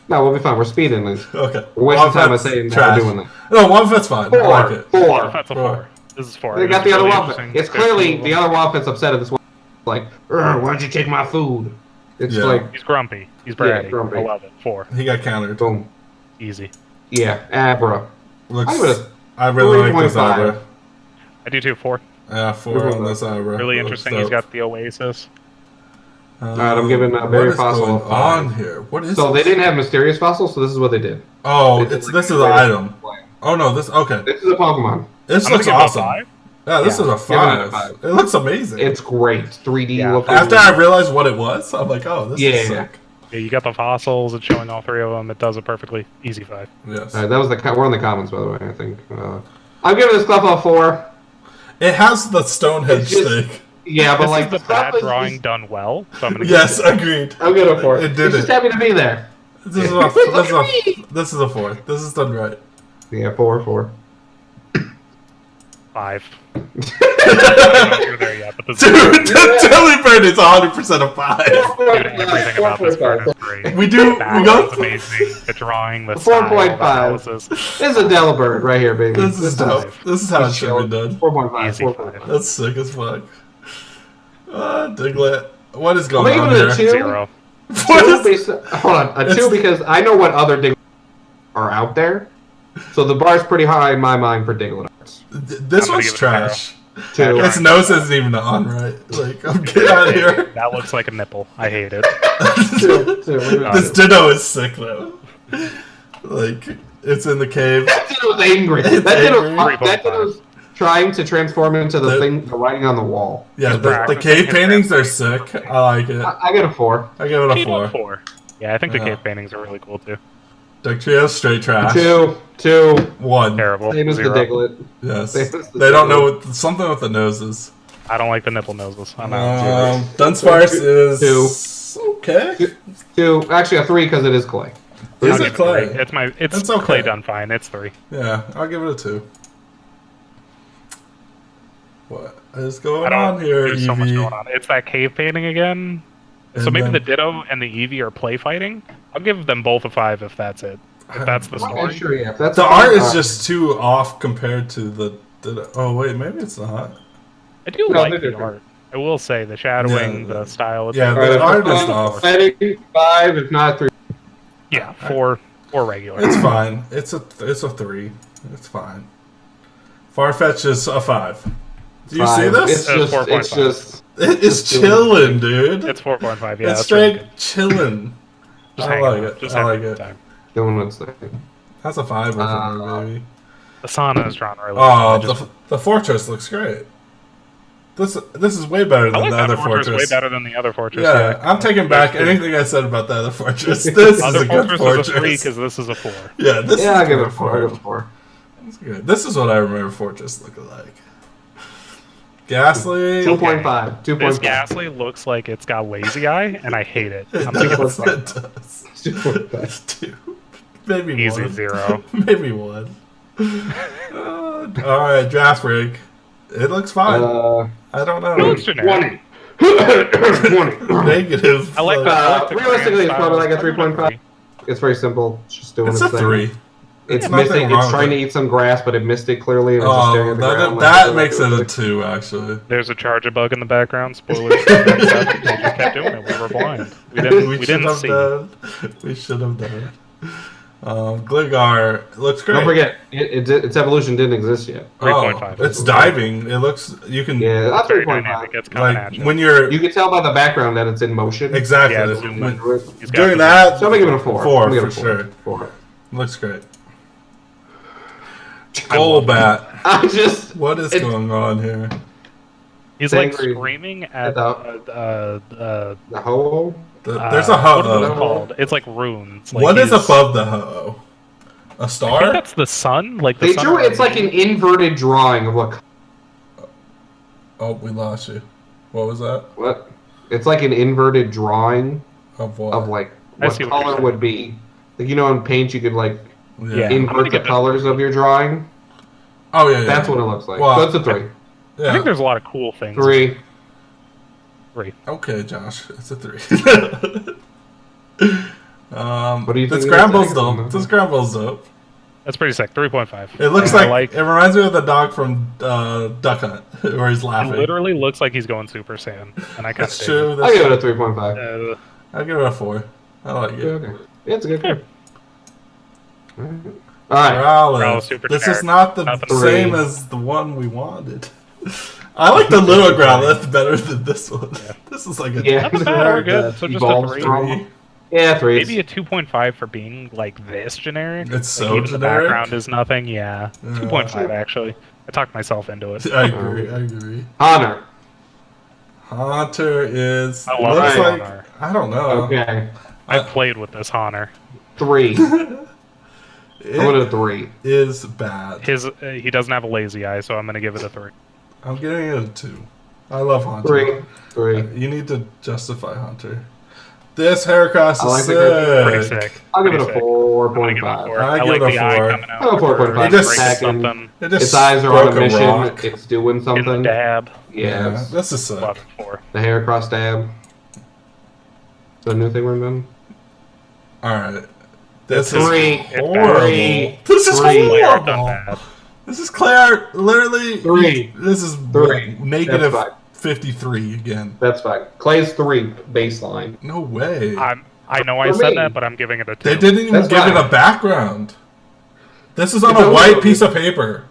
No, we'll be fine. We're speeding these. Okay. We're wasting time by Womfat's saying that trash. we're doing that. No, Womfat's fine. I like it. 4. That's a 4. 4. This is 4. They This got is the other really Wompat. interesting. It's There's clearly two of the them. other Womfat's upset at this one. Like, why'd you take my food? It's Yeah. like, He's grumpy. He's bratty. grumpy. I love it. 4. He got countered. boom. Easy. Yeah, Abra. Looks. I would have I really like this 3.5. Abra. I do too. 4. Yeah, 4 on this Abra. Really Looks interesting. dope. He's got the Oasis. Alright, I'm giving Berry what is Fossil going a 5. on here? What is So they this? didn't have Mysterious Fossil, so this is what they did. Oh, They did this is an item. Oh no, this okay. This is a Pokemon. This I'm gonna looks give it a awesome. 5. Yeah, this Yeah, is a give it a 5. 5. It looks amazing. It's great. 3D Yeah. look. After I realized what it was, I'm like, oh, this is Yeah. sick. Yeah, you got the fossils. It's showing all 3 of them. It does it perfectly. Easy 5. Yes. Alright, that was we're in the comments, by the way, I think. I'm giving this stuff a 4. It has the Stonehenge It's just- stick. Yeah, but This like is the stuff bad is drawing just- done well. So I'm gonna Yes, give it agreed. I'm good at 4. It did He's just it. happy to be there. This is a 4. This is done right. Yeah, 4. 5. I'm not sure there yet, but this Dude, the Jelly Bird is 100% a 5. dude, everything about this card is great. We do. The We go. background's amazing. The drawing, the 4.5. style, the analysis. This is a Delibird right here, baby. This is dope. This is how it should be done. 4.5. Easy 4.5. That's sick as fuck. Diglett. What is I'm going on gonna give it here? a 2. 0. What 2 is- based, hold on, a 2 because I know what other Diglett are out there. So the bar's pretty high in my mind for Diglett arts. This I'm gonna one's give it a trash. 2. Its nose isn't even on right. Like, I'm getting out of here. That looks like a nipple. I hate it. 2. This Ditto is sick though. Like, it's in the cave. That Ditto was angry. It's That Ditto was trying to transform into the writing on the wall. Yeah, Just the practice. cave paintings are sick. I like it. I get a 4. I give it a Keep up 4. 4. Yeah, I think the Yeah. cave paintings are really cool too. Duck Trio, straight trash. 2. 1. Terrible. Same as the 0. Diglett. Yes. Same as the They don't know Diglett. something with the noses. I don't like the nipple noses. I'm out. Dunsparce is okay. 2. Actually, a 3 because it is clay. Is I'll it give clay? 3. It's It's okay. clay done fine. It's 3. Yeah, I'll give it a 2. What is I going don't. on here, There's so much Eevee? going on. It's that cave painting again. So And maybe then- the Ditto and the Eevee are play fighting. I'll give them both a 5 if that's it. If that's the Okay, story. sure, yeah. If that's The art is just too off compared to the. Oh wait, maybe it's not. I do No, like they're the different. art. I will say the shadowing, Yeah, the style. It's yeah, very- the art is Alright, off. Fighting 5, if not 3. yeah, 4 regular. It's fine. It's a 3. It's fine. Farfetch is a 5. Do you see this? It's just, 4.5. it's just. It is chilling, dude. It's 4.5. Yeah, It's that's really straight good. chilling. Just I hang like out. it. Just I having like a good it. time. Doing what's there. That's a 5 for me, baby. The sauna is drawn really Oh, well. the fortress looks great. This is way better I than like the that other fortress fortress. way better than the other fortress. Yeah, I'm taking back anything I said about the other fortress. This is Other a good fortress fortress. is a 3 because this is a 4. Yeah, this Yeah, is I'll give it good a 4. I'll give it a 4. That's good. This is what I remember fortress looking like. Ghastly. 2.5. This 2.5. Ghastly looks like it's got lazy eye, and I hate it. It I'm gonna give it does. a It does. 2.5. 2. Maybe easy 1. 0. Maybe 1. All right, draft rig. It looks fine. I don't know. It looks generic. 20. Negative. I like the realistically, it's crayon probably like a style. 3.5. It's very simple. It's just doing It's its a thing. 3. It's nothing missing. wrong It's with trying it. to eat some grass, but it missed it clearly, and it's just staring Oh, at the ground. that makes it a 2, actually. There's a charger bug in the background. Spoilers. They just kept doing it. We were blind. We didn't see. We should have done. Gligar looks great. Don't forget, its evolution didn't exist yet. 3.5. It's diving. It looks. You can. Yeah, that's It's very 3.5. dynamic. It's coming Like at you. when you're You can tell by the background that it's in motion. exactly Yeah, it's zoom in. He's got doing the- that. So I'm gonna give it a 4. 4 I'm gonna for give it a sure. 4. Looks great. I love Golbat. I just What is going on here? He's like Angry screaming at the ho. There's a what is it ho. called? It's like runes. Like What is he's- above the ho? A I think star? that's the sun. Like the They sun. drew it's like an inverted drawing of Oh, we lost you. What was that? what? It's like an inverted drawing Of what? of like I what see what you're color saying. would be. Like in paint you could like Yeah. I'm invert gonna the give it a colors of your drawing. Oh yeah, yeah. That's what it looks like. Well, So it's a 3. Yeah. I think there's a lot of cool things. 3. 3. Okay, Josh, it's a 3. What do you This think? Scramble's dope. This Scramble's dope. That's pretty sick. 3.5. It looks I like it reminds me of the dog from Duck Hunt, where he's It laughing. literally looks like he's going Super Saiyan, and I kind That's of true. I'll That's give true. it a 3.5. I'll give it a 4. I like it. Okay. Yeah, it's a good game. Alright. Growlithe. super This generic. is not the Nothing. same as the one we wanted. I like the little Growlithe better than this one. Yeah. This is like a Yeah. Not bad, we're good. So just a Evolved 3. strong. Yeah, 3. Maybe a 2.5 for being like this generic. It's Like, so even generic. The background is nothing. Yeah, 2.5 actually. I talked myself into it. I agree. Honor. Haunter is. I love looks it. like Honor. I don't know. Okay. I played with this Honor. 3. I'm It gonna 3. is bad. He doesn't have a lazy eye, so I'm gonna give it a 3. I'm giving it a 2. I love Haunter. 3. 3. You need to justify Hunter. This Heracross I like is the grip. Pretty sick. sick. I'll give it a Pretty sick. I'm gonna give it a 4.5. 4. I I give like it a the eye 4. coming out. Oh, 4.5. It just- Breaking Attacking. something. It just Its eyes are broke on a mission. rock. It's doing In the something. dab. Yes. This is sick. Love it 4. The Heracross stab. The new thing we're doing. Alright. This is 3. horrible. 3. This is 3. Player done horrible. bad. This is Claire. Literally. 3. This is 3. negative That's fine. 53 again. That's fine. Clay's 3 baseline. No way. I know I For said me. that, but I'm giving it a 2. They didn't even That's give it fine. a background. This is on It's a a white little- piece of paper.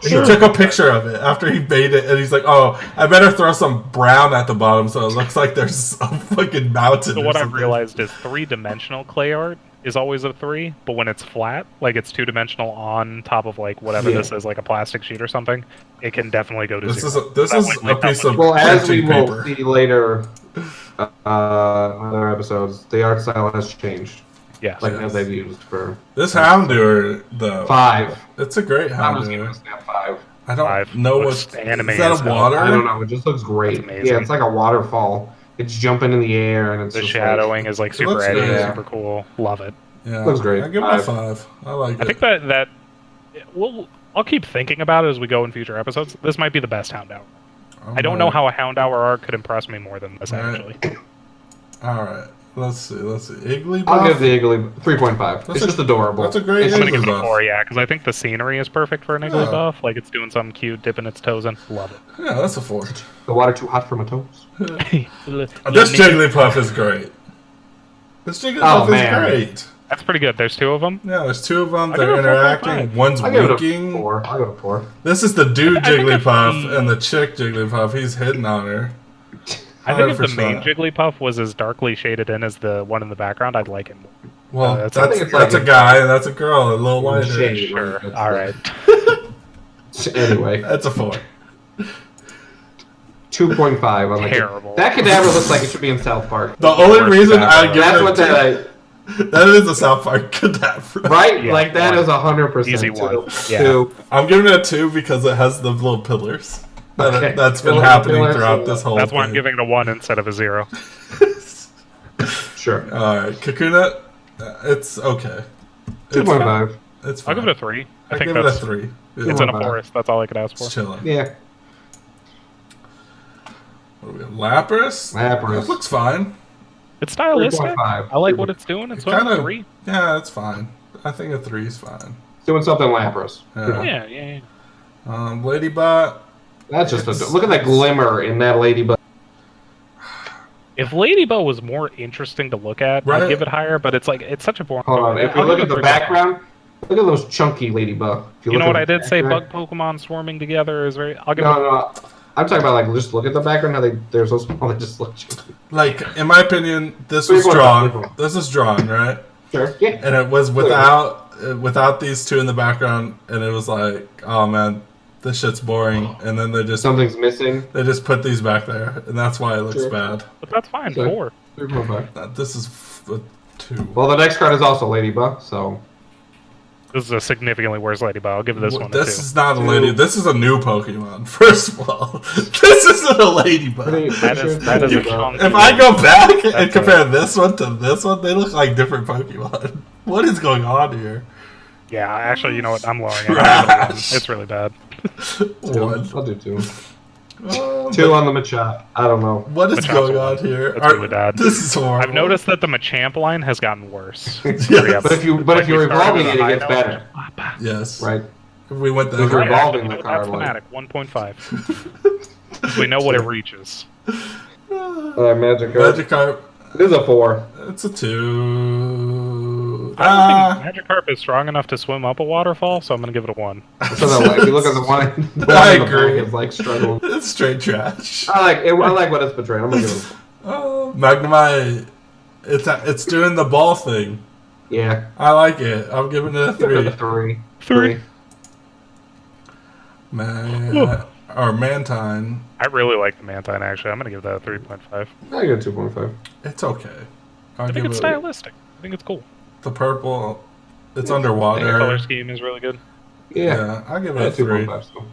He Sure. took a picture of it after he made it, and he's like, "Oh, I better throw some brown at the bottom so it looks like there's a fucking mountain." So or what I've something." realized is 3-dimensional clay art is always a 3, but when it's flat, like it's 2-dimensional on top of like whatever Yeah. this is, like a plastic sheet or something, it can definitely go to This 0. is this That is way, a like, that piece one- of Well, as we printing will paper. see later, other episodes, the art style has changed. Yes. Like as they've used for This Houndour, though, 5. it's a great I'm just giving Houndour. a snap 5. I don't 5. know Looks what's anime is that as a hell. water? I don't know. It just looks great. It's amazing. Yeah, it's like a waterfall. It's jumping in the air and it's The just shadowing is like super looks edgy, good. super cool. Love it. Yeah, Looks great. I give it a 5. 5. I like it. I think that I'll keep thinking about it as we go in future episodes. This might be the best Houndour. I don't know how a Houndour art could impress me more than this, actually. All right, let's see. Igglybuff. I'll give the Iggly 3.5. That's It's just adorable. that's a great It's I'm gonna give it a Igglybuff. 4, yeah, because I think the scenery is perfect for an Igglybuff. Like it's doing something cute, dipping its toes in. Love it. Yeah, that's a 4. The water too hot for my toes. This Jigglypuff is great. This Jigglypuff is man. great. That's pretty good. There's 2 of them. Yeah, there's 2 of them. I'll They're give it a 4.5. interacting. One's I'll give it a winking. 4. I'll give it a 4. This is the dude I think if Jigglypuff the- and the chick Jigglypuff. He's hitting on her. I think if the main 100%. Jigglypuff was as darkly shaded in as the one in the background, I'd like it more. Well, I that's, think it's that's like a guy and that's a girl. A little lighter. Shade. Sure. That's All the- right. Anyway. That's a 4. 2.5 on the Terrible. That cadaver looks like it should be in South Park. The only reason I give That's it what that is a South Park cadaver. right? Yeah, like that is 100% Easy one. Yeah. 2. I'm giving it a 2 because it has the little pillars. Okay. That's been Pillar- happening pillars, throughout this whole That's why I'm thing. giving it a 1 instead of a 0. Sure. Alright, Kakuna, it's okay. 2.5. It's I'll fine. give it a 3. I think give it a that's 3. it's in a 2.5. forest. That's all I could ask for. It's chilling. Yeah. What do we have? Lapras? Lapras. It looks fine. It's stylistic. 3.5. I like what it's doing. It's Kind of 3. Yeah, it's fine. I think a 3 is fine. Doing something Lapras. Yeah. Yeah. Ladybot. That's just look at that glimmer in that ladybug. If Ladybug was more interesting to look at, Right. I'd give it higher. But it's like it's such a boring. Hold on. If you I'll look give at it the 3.5. background, look at those chunky ladybug. If You look know at what the I did say? background- Bug Pokemon swarming together is very. I'll give No. I'm talking about like just look at the background. How they're so small. They just look chunky. Like, in my opinion, this was 3.5. drawn. This is drawn, right? Sure. Yeah. And it was without these two in the background, and it was like, oh man, this shit's boring. And then they just Something's missing. put these back there, and that's why it looks Sure. bad. But that's fine. Okay. 4. 3.5. This is a 2. Well, the next card is also ladybug. So This is a significantly worse Ladybug. I'll give this one a 2. This is not a lady. This is a new Pokemon. First of all, this isn't a ladybug. That is a chunk. If I go back and That's compare this one to this one, they look like different Pokemon. What is going on here? Yeah, actually, you know what? I'm lowering it. I'll give it a 1. Trash. It's really bad. 1. I'll do 2. Oh, 2 on the Machop. I don't know. What is Machop's going a on 1. here? That's really bad. This is horrible. I've noticed that the Machamp line has gotten worse. Yes. But if you're we started evolving with it, a it gets high better, Yes. right? We went If that you're way. evolving Actually, the that's card line. thematic. 1.5. We know what it reaches. Magikarp. Magikarp. It is a 4. It's a 2. I don't think Magikarp is strong enough to swim up a waterfall, so I'm going to give it a 1. So that, like, if you look at the one, I in the agree. back is like struggling. It's straight trash. I like it. I like what it's portraying. I'm gonna give it. Magnemite. It's doing the ball thing. Yeah. I like it. I'm giving it a Give it a 3. 3. Mantine. I really like the Mantine, actually. I'm going to give that a 3.5. I give it 2.5. It's okay. I think it's stylistic. I think it's cool. The purple. It's The underwater. color scheme is really good. Yeah. I'll give it Yeah, a 3. 2.5 still.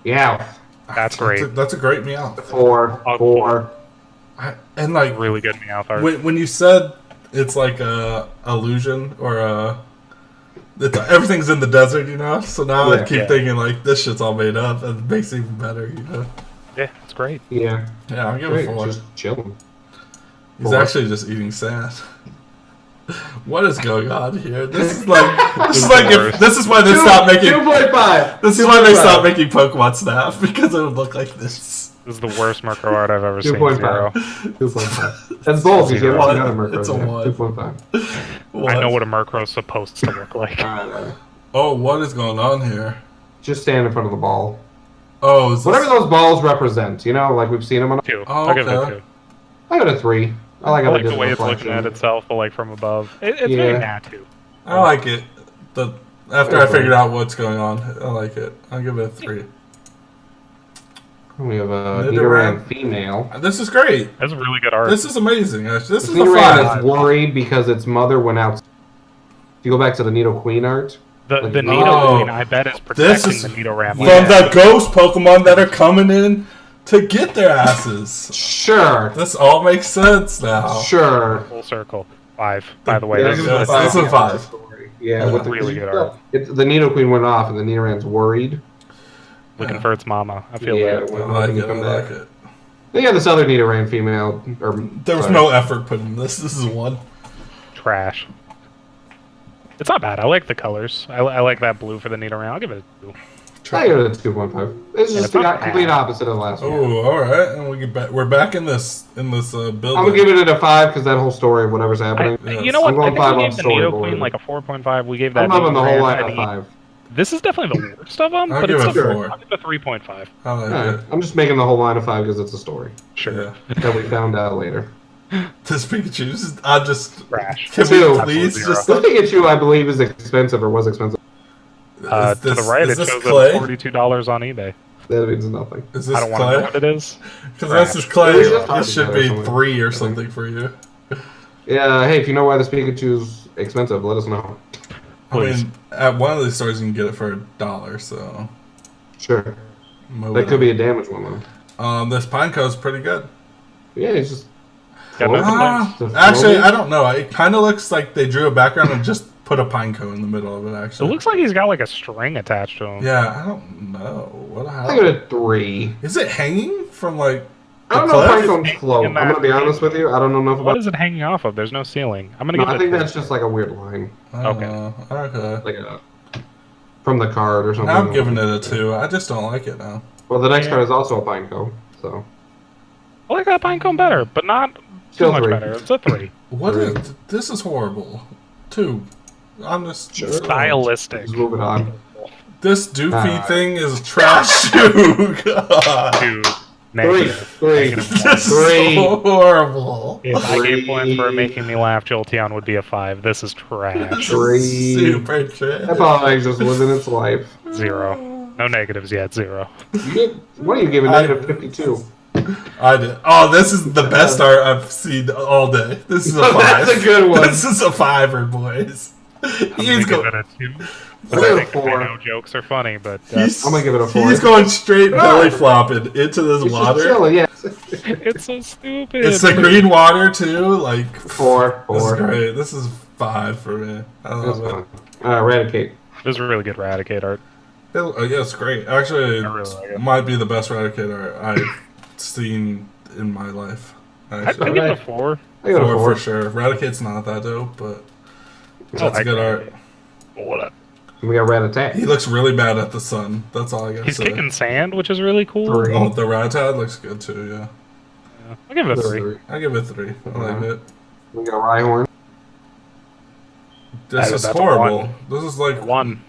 Yeah. That's great. That's a great meow. 4. 4. And like Really good Meowth art. when you said it's like a illusion or everything's in the desert, you know. So now I Yeah. keep thinking like this shit's all made up, and it makes it even better, you know. Yeah, it's great. Yeah. Yeah, I'll give Great. it 4. Just chilling. He's 4. actually just eating sand. What is going on here? This is like this is why they stopped making 2.5. this is why they stopped making Pokemon Snap, because it would look like this. This is the worst Murkrow art I've ever seen. 2.5. 0. 2.5. That's both. You Zero. have another Murkrow. It's a there. 1. 2.5. What? I know what a Murkrow's supposed to look like. Oh, what is going on here? Just stand in front of the ball. Oh, is this... Whatever those balls represent, you know, like we've seen them on. 2. Oh, I'll give it a okay. 2. I got a 3. I like I how like they the did way it's reflection. looking at itself, but like from above. It's very Natu. I like it. After I figured out what's going on, I like it. I'll give it a 3. We have a Nidoran. Nidoran female. This is great. That's really good art. This is amazing. This is a Nidoran 5. is worried because its mother went out. If you go back to the Nidoqueen art, The like- Nido Oh. Queen, I bet, is This protecting is the Nidoran. From land. the ghost Pokemon that are coming in to get their asses. sure, This all makes sense now. sure. Full circle. 5. By the way, Yeah, this this is is a This is a 5. Yeah, Yeah. with the Really good art. The Nidoqueen went off, and the Nidoran's worried. looking for its mama. I feel Yeah, that. well, I like when you it. I come like back. it. Then you have this other Nidoran female. There was no effort put in this. This is 1. Trash. It's not bad. I like the colors. I like that blue for the Nidoran. I'll give it a 2. I give it a 2.5. It's just it's the not complete bad. opposite of the last one. Oh, all right. And we get back. We're back in this building. I'm gonna give it a 5 because that whole story of whatever's happening. You know what? I'm going I think 5 we on gave the Nido storyboard. Queen like a 4.5. We gave that. I'm loving the whole Nidoran line an of E. 5. This is definitely the worst of them, I'll but give it's it a still 4. I'll give it a 3.5. I like Alright, it. I'm just making the whole line of 5 because it's a story Sure. Yeah. that we found out later. This Pikachu's. I'm just. Trash. Can Two. we please Absolute just? This Pikachu, I believe, is expensive or was expensive. To the right, is it this shows clay? $42 on eBay. That means nothing. Is this I don't want to know what clay? it is. Because this is clay. It was just This should talking be about it 3 or something for you. Yeah, hey, if you know why this Pikachu's expensive, let us know. Please. I mean, at one of these stores you can get it for $1, so... Sure. Move That it could on. be a damaged one, though. This Pineco's pretty good. Yeah, it's just... Got no floating. complaints. Actually, I don't know. It kind of looks like they drew a background and just put a Pineco in the middle of it, It actually. looks like he's got like a string attached to him. Yeah, I don't know. What the I give hell? it a 3. Is it hanging from, like, I don't the know if cliff? Pinecone's float. I'm gonna be honest with you. I don't know enough What about. is it hanging off of? There's no ceiling. I'm gonna No, give it I a think 2. that's just like a weird line, Okay. Okay. like a from the card or something. I'm giving it a 2. I just don't like it now. Well, the next Yeah. card is also a Pineco, so I like that Pinecone better, but not Still too much 3. better. It's a 3. What 3. is... This is horrible. 2. I'm just... Sure. Stylistic. just move it on. This doofy Ah. thing is trash too. God. 2. 3. Negative. 3. Negative This is 3. so horrible. If I gave points for 3. making me laugh, Jolteon would be a 5. This is trash. 3. Super trash. That Polynix just living its life. 0. No negatives yet. 0. What are you giving? negative 52. I did. Oh, this is the best art I've seen all day. This is a 5. That's a good one. This is a 5er, boys. I'm He's gonna give going. it a 2. I'm gonna give it a I 4. know jokes are funny, but I'm gonna give it a 4. He's going straight belly flopping into this It's just water. chilling, yeah. it's so stupid. It's the green water too. Like 4. This is 4. great. This is 5 for me. I That's love it. fine. Eradicate. This is really good Raticate art. Yeah, it's great. Actually, I really like it. might be the best Raticate art I've seen in my life. I'd Actually, give it a 4. I give it a 4 4. for sure. Raticate's not that dope, but that's I good like art. Whatever. We got Rattata. He looks really bad at the sun. That's all I gotta He's say. kicking sand, which is really cool. 3. Oh, the Rattata looks good too. Yeah, I'll give it a 3. I give it 3. I like it. We got Rhyhorn. This is That's a horrible. 1. This is like 1.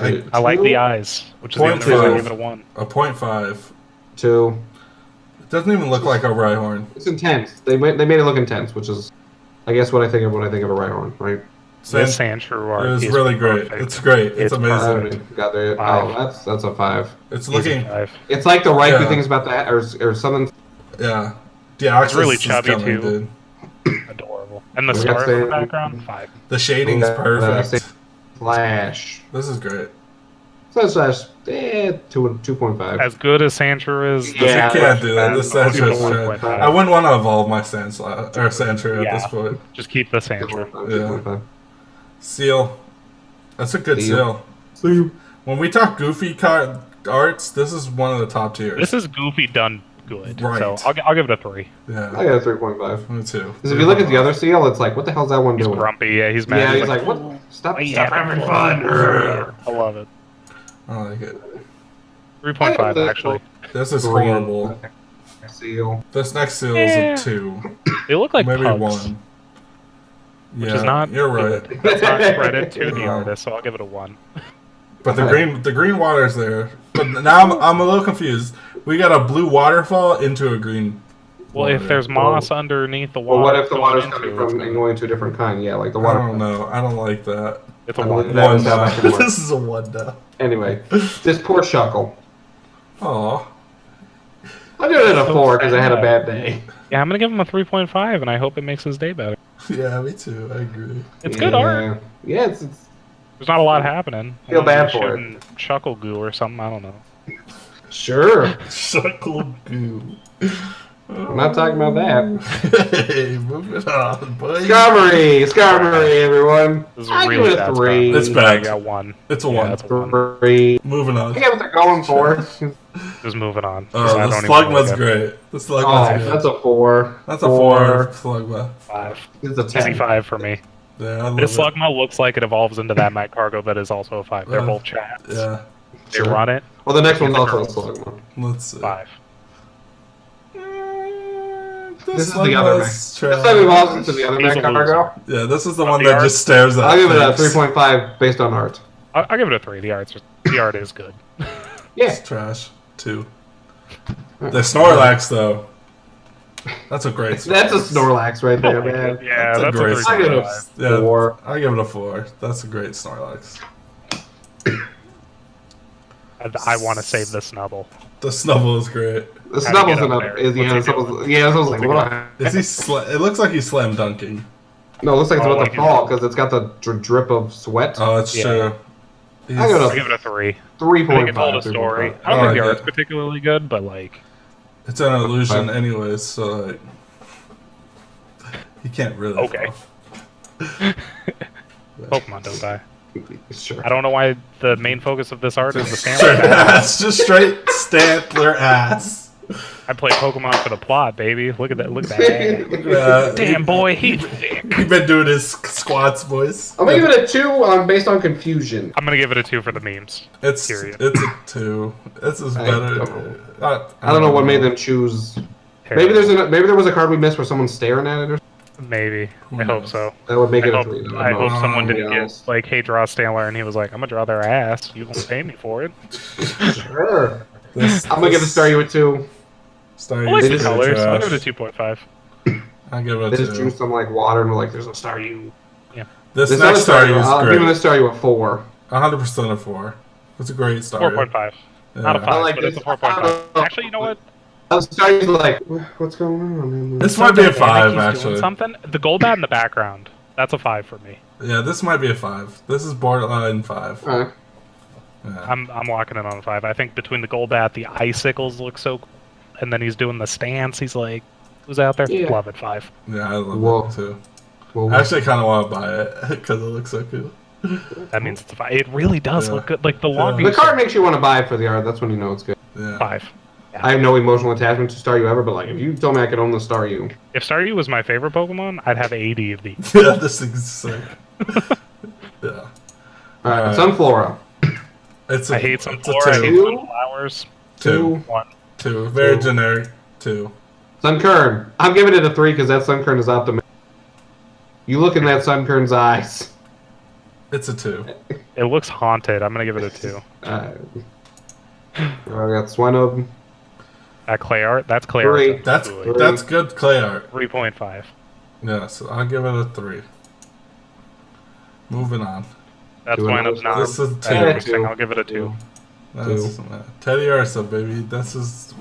I- I like the eyes, which is the Point only reason I 5. give it a 1. a 0.5. 2. It doesn't even look like a Rhyhorn. It's intense. They made it look intense, which is, I guess, what I think of when I think of a Rhyhorn, right? Same- This Sandshrew art It was is really great. perfect. It's great. It's It's amazing. Got there. 5. Oh, that's a 5. It's Easy looking. 5. It's like the Raikou Yeah. things about that, or something. Yeah. Yeah, It's really Axis is chubby, coming, too. dude. Adorable. And the We got stars in the sand. background, 5. The shading's perfect. Flash. This is great. So slash, 2.5. As good as Sandshrew is, Yeah. You can't do that. This I'll give it a Sandshrew. 1.5. I wouldn't want to evolve my Sandshrew at Yeah. this point. Just keep the Sandshrew. 2.5. Seal. That's a good Seal. seal. When we talk goofy arts, this is one of the top tiers. This is Goofy done good. Right. So I'll give it a 3. I Yeah. got a 3.5. Me too. Because if you look at the other seal, it's like, what the hell's that one He's doing? grumpy. Yeah, he's mad. Yeah, he's like, what? Stop having fun. I love it. I like it. 3.5 actually. This is Green. horrible. Seal. This next seal Yeah. is a 2. They look like Maybe pugs, 1. which Yeah, is not. you're right. good. That's not credit to the artist, so I'll give it a 1. But the green water's there. But now I'm a little confused. We got a blue waterfall into a green. Well, water. if there's moss underneath the water, Well, what if the going water's into coming it, from it's and gonna- going to a different kind? Yeah, like the I water. don't know. I don't like that. It's a I 1. believe that was how One that can now. work. This is a 1 now. Anyway, this poor Shuckle. Aw. I give it a So 4 because I had a sad. bad day. Yeah, I'm gonna give him a 3.5, and I hope it makes his day better. Yeah, me too. I agree. It's good art. Yeah, it's There's not a lot happening. Feel bad Maybe for it. shooting Chuckle goo or something. I don't know. sure. Suckle goo. I'm not talking about that. Hey, moving on, boy. Skarmory, everyone. This is I really give it a bad 3. stuff. It's bad. I got 1. It's a Yeah, 1. that's a 1. 3. Moving on. I get what they're going for. Just moving on. Oh, I the don't even Slugma's like it. great. The Oh, Slugma's that's good. a 4. That's a 4. Slugma. 5. It's a Easy 10. 5 for me. Yeah, I love This it. Slugma looks like it evolves into that Mac Cargo that is also a 5. They're Yeah. both chats. Yeah. They Sure. run it. Well, the next one's also a Girls. Slugma. Let's see. 5. This is the other Mac. Slugma's This time we trash. evolves into the other He's Mac a Cargo. Yeah, this is the Of one the that art? just stares at I'll give it a things. 3.5 based on art. I'll give it a 3. The art is good. Yeah. It's trash. 2. The Snorlax, though. That's a great Snorlax. That's a Snorlax right there, man. Yeah, That's a that's a great 3.5. I give it a Yeah, 4. I give it a 4. That's a great Snorlax. I want to save the Snubble. The Snubble is great. The How to Snubble's get up enough. there. Is, yeah, the What's he Snubble's, yeah, the Snubble's like, What's he what? Is he? It looks like he's slam dunking. No, it looks like it's Oh, about like to fall because it's got the drip of sweat. Oh, that's Yeah. true. I go I give it a 3. 3.5. I think it told a story. 3.5. I don't think the yeah. art's particularly good, but like, It's an illusion, anyways. So like, he can't really. Okay. fall. Pokemon don't die. Sure. I don't know why the main focus of this art is the Straight Stantler. ass, just straight Stantler ass. I play Pokemon for the plot, baby. Look at that. Look at that. Damn, boy, he's thick. He's been doing his squats, boys. I'm gonna give it a 2 based on confusion. I'm gonna give it a 2 for the memes. It's Period. it's a 2. This is I better. don't I don't know what made them choose. Maybe there was a card we missed where someone's staring at it or something. Maybe. Who I hope knows? so. That would make it I a hope, 3. I hope someone didn't Yeah. get like, hey, draw Stantler, and he was like, I'm gonna draw their ass. You gonna pay me for it? Sure. This, I'm gonna give the Staryu a 2. Staryu I like They the just- colors. I'll trash. give it a 2.5. I'll give it They a just 2. drew some like water and were like, there's a Staryu. This This next other Staryu I'll is give the great. Staryu a 4. 100% a 4. It's a great Staryu. 4.5. Yeah. Not a 5, I like but it's a this. I 4.5. don't know. Actually, you know what? The Staryu's like, what's going on? This might be a Dynamic, 5, he's doing actually. something. The Golbat in the background. That's a 5 for me. Yeah, this might be a 5. This is borderline 5. Alright. Yeah. I'm locking it on a 5. I think between the Golbat, the icicles look so cool, and then he's doing the stance. He's like, who's out there? Yeah. Love it, 5. Yeah, I love Whoa. it too. Well, I actually kind of want to buy it because it looks so cool. That means it's a 5. It really does Yeah. look good. Like the long Yeah. the card makes you want to buy it for the art. That's when you know it's good. Yeah. 5. I have no emotional attachment to Staryu ever, but like, if you told me I could own the Staryu, If Staryu was my favorite Pokemon, I'd have 80 of these. Yeah, this thing's sick. Yeah. alright, Sunflora. It's a, I hate some it's a flora. I hate 2. sunflowers. 2. 1. 2. Very 2. generic. 2. Sunkern. I'm giving it a 3 because that Sunkern is optimistic. You look in that Sunkern's eyes. It's a 2. It looks haunted. I'm gonna give it a 2. I got Swinub. That clay art. That's clay Three. art. That's Absolutely. that's good clay art. 3.5. Yeah, so I'll give it a 3. Moving on. That's Two and Swinub's a- not This is that 2. interesting. I'll give it a 2. That's, Teddy Ursa, baby. This is.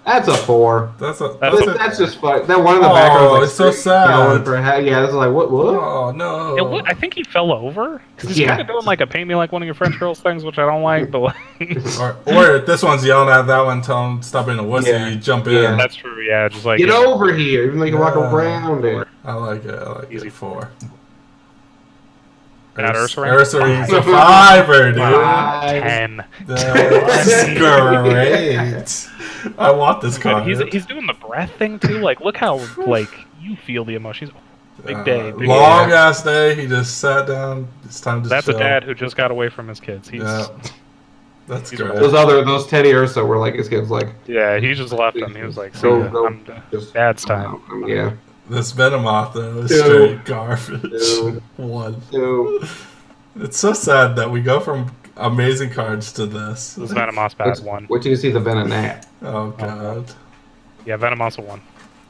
That's a 4. That's a. That's just fun. That one in the Oh, background. Like, it's so sad. going for yeah, this is like what? Oh no! I think he fell over. 'Cause he's Yeah. kind of doing like a paint me like one of your French girls things, which I don't like. But like, or if this one's yelling at that one, tell him stop being a wussy. Yeah. You jump Yeah. in. that's true. Yeah, just like Get over here, even though you can walk Yeah. around it. I like it. I like Easy. it. 4. Not Ursaring? Ursaring's a 5er, dude. 10. That's great. I want this card. He's doing the breath thing too. Like, look how like you feel the emotion. Big day. Big Long day. ass day. He just sat down. It's time to That's chill. a dad who just got away from his kids. He's Yeah. That's He's great. Those Teddy Ursa were like his kids like yeah. He just left them. He was like, Go- "See ya, go- I'm done. just Dad's time." Yeah. This Venomoth though is 2. straight garbage. 2. 1. So, It's so sad that we go from amazing cards to this. This Venomoth's bad 1. wait till you see the Venonat. Oh god. Yeah, Venomoth's a 1.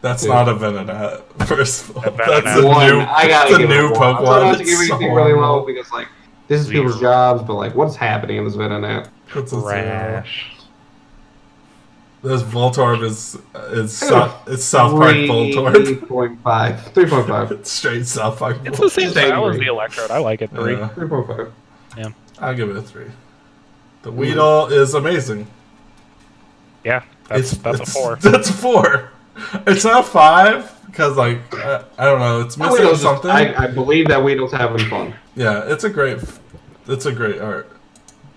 That's Dude. not a Venonat, first of all. A That's Venonat. a One, new, I gotta that's a give it new a 1. I'm Pokemon. trying not to It's give so anything really low horrible. because like this is people's 0. jobs, but like what's happening in this Venonat? It's a 0. Trash. This Voltorb is South Park Voltorb. 3.5. 3.5. It's straight South Park It's the same Just style as angry. the Electrode. I like it. 3. Yeah. 3.5. I'll give it a 3. The Weedle is amazing. Yeah, that's a 4. That's a 4. It's not 5 because like I don't know. It's missing Weedle's something. I believe that Weedle's having fun. Yeah, it's a great art.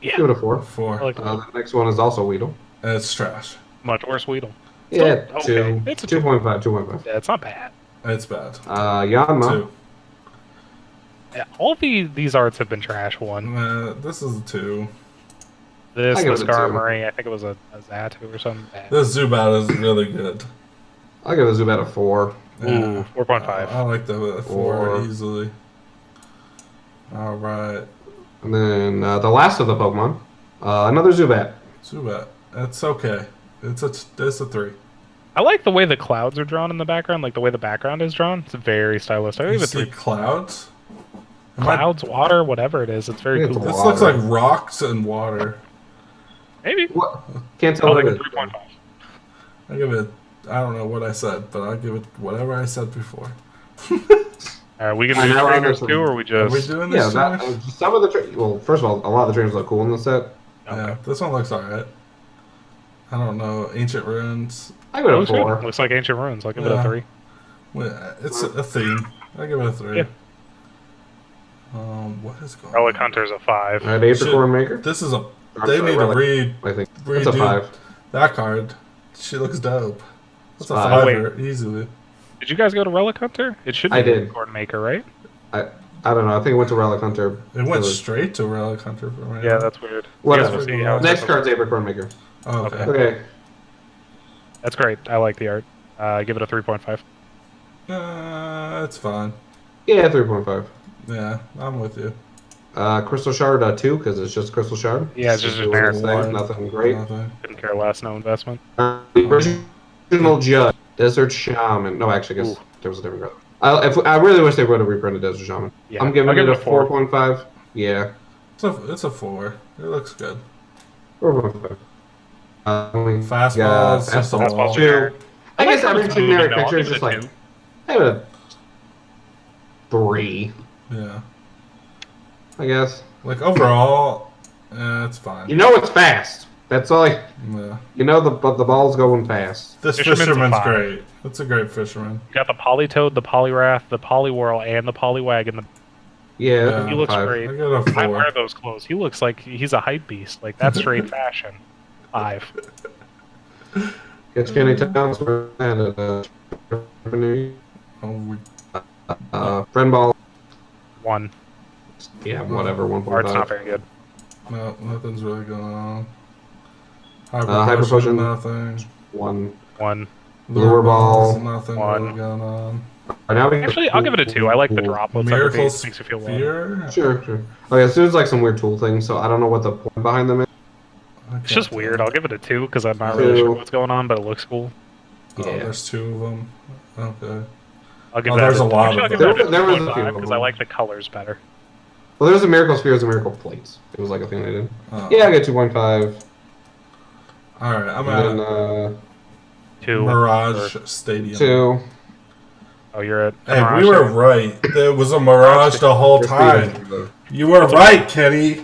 Give it a 4. 4. I like The next one is also Weedle. And it's trash. Much worse Weedle. Yeah, Still okay. 2. It's a 2.5. 2.5. Yeah, it's not bad. It's bad. Yanma. 2. Yeah, all these arts have been trash. 1. This is a 2. This, I the give it a 2. Skarmory, I think it was a Zatu or something. Bad. This Zubat is really good. I'll give the Zubat a 4. Ooh, 4.5. I like the 4 4. easily. Alright. And then the last of the Pokemon, another Zubat. Zubat. That's okay. It's a 3. I like the way the clouds are drawn in the background, like the way the background is drawn. It's very stylistic. I You give it see 3. clouds? Clouds, water, whatever it is. It's very It's cool. This Water. looks like rocks and water. Maybe. What? Can't tell I'll what take it a is. 3.5. I give it. I don't know what I said, but I'll give it whatever I said before. All right, we can I do know, I trainers know. too, or we Are we just. doing Yeah, this? that, Trainers? some of the well, first of all, a lot of the trainers look cool in the set. Okay. Yeah, this one looks alright. I don't know. Ancient ruins. I give it a Looks good. 4. Looks like ancient ruins. I'll give it a Yeah. 3. It's a theme. I give it a 3. Yeah. What is going Relic on? Hunter's a 5. All right, Apricorn Maker. This is a. I'm They sorry, need to Relic, I think redo it's a 5. that card. She looks dope. That's a 5. fiver easily. Did you guys go to Relic Hunter? It should be I did. Acorn Maker, right? I don't know. I think it went to Relic Hunter. It went So- straight to Relic Hunter for me. Yeah, that's weird. Whatever. You guys will see how Next it's- card's Apricorn Maker. Oh, okay. Okay. That's great. I like the art. Give it a 3.5. It's fine. Yeah, 3.5. Yeah, I'm with you. Crystal Shard 2 because it's just Crystal Shard. Yeah, it's just a doing its generic thing, one. Nothing great. Nothing. Couldn't care less. No investment. The original Judge, Desert Shaman. No, actually, I guess Ooh. there was a different card. I really wish they would have reprinted Desert Shaman. Yeah, I'm giving I'll it give a 4.5. Yeah, It's a 4. It looks good. 4.5. Fastballs, just a fastball. wall. Two. I guess like every those generic moving, picture is I'll just give it like, a 2. I give it a 3, Yeah. I guess. Like overall, it's fine. You know it's fast. That's all. Yeah. You know the ball's going fast. This Fisherman's a fisherman's 5. great. That's a great fisherman. You got the Polytoad, the Poliwrath, the Poliwhirl, and the Poliwagon. Yeah, He looks 5. great. I got a I 4. wear those clothes. He looks like he's a hype beast. Like that's straight fashion. 5. Catch Kenny Towns and friend ball. 1. Yeah, whatever. Art's not 1.5. very good. No, nothing's really going on. Hyper Potion. Nothing. 1. 1. Lure ball. Nothing 1. really going on. Now we Actually, I'll give it a 2. I like the drop. Looks like Miracle it makes you feel warm. Sphere? Sure. Okay, so there's like some weird tool things, so I don't know what the point behind them is. It's just weird. I'll give it a 2 because I'm not really sure what's going on, but it looks cool. Oh, Yeah. there's 2 of them. Okay. I'll give Oh, that. there's a lot actually, of I'll give them. that There was a 2.5 few of because them. I like the colors better. Well, there's a Miracle Spheres and Miracle Plates. It was like a thing they did. Oh. Yeah, I get 2.5. Alright, I'm And at then 2. Mirage Stadium. 2. Oh, you're at. Hey, Mirage we were Stadium. right. There was a Mirage the whole time. You were right, Kenny.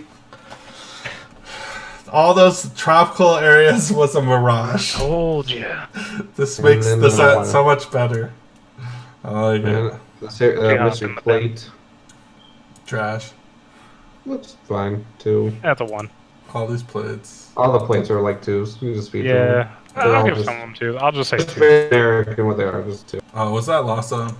All those tropical areas was a mirage. Told you. This And makes then the the set one. so much better. I like it. And the Mystery in the Plate Trash. looks fine, 2. That's a 1. All these plates. All the plates are like 2s. You just feed Yeah. them. They're I'll all give just- some of them 2. I'll just say Just 2. very generic in what they are, just 2. Oh, was that Lost Zone?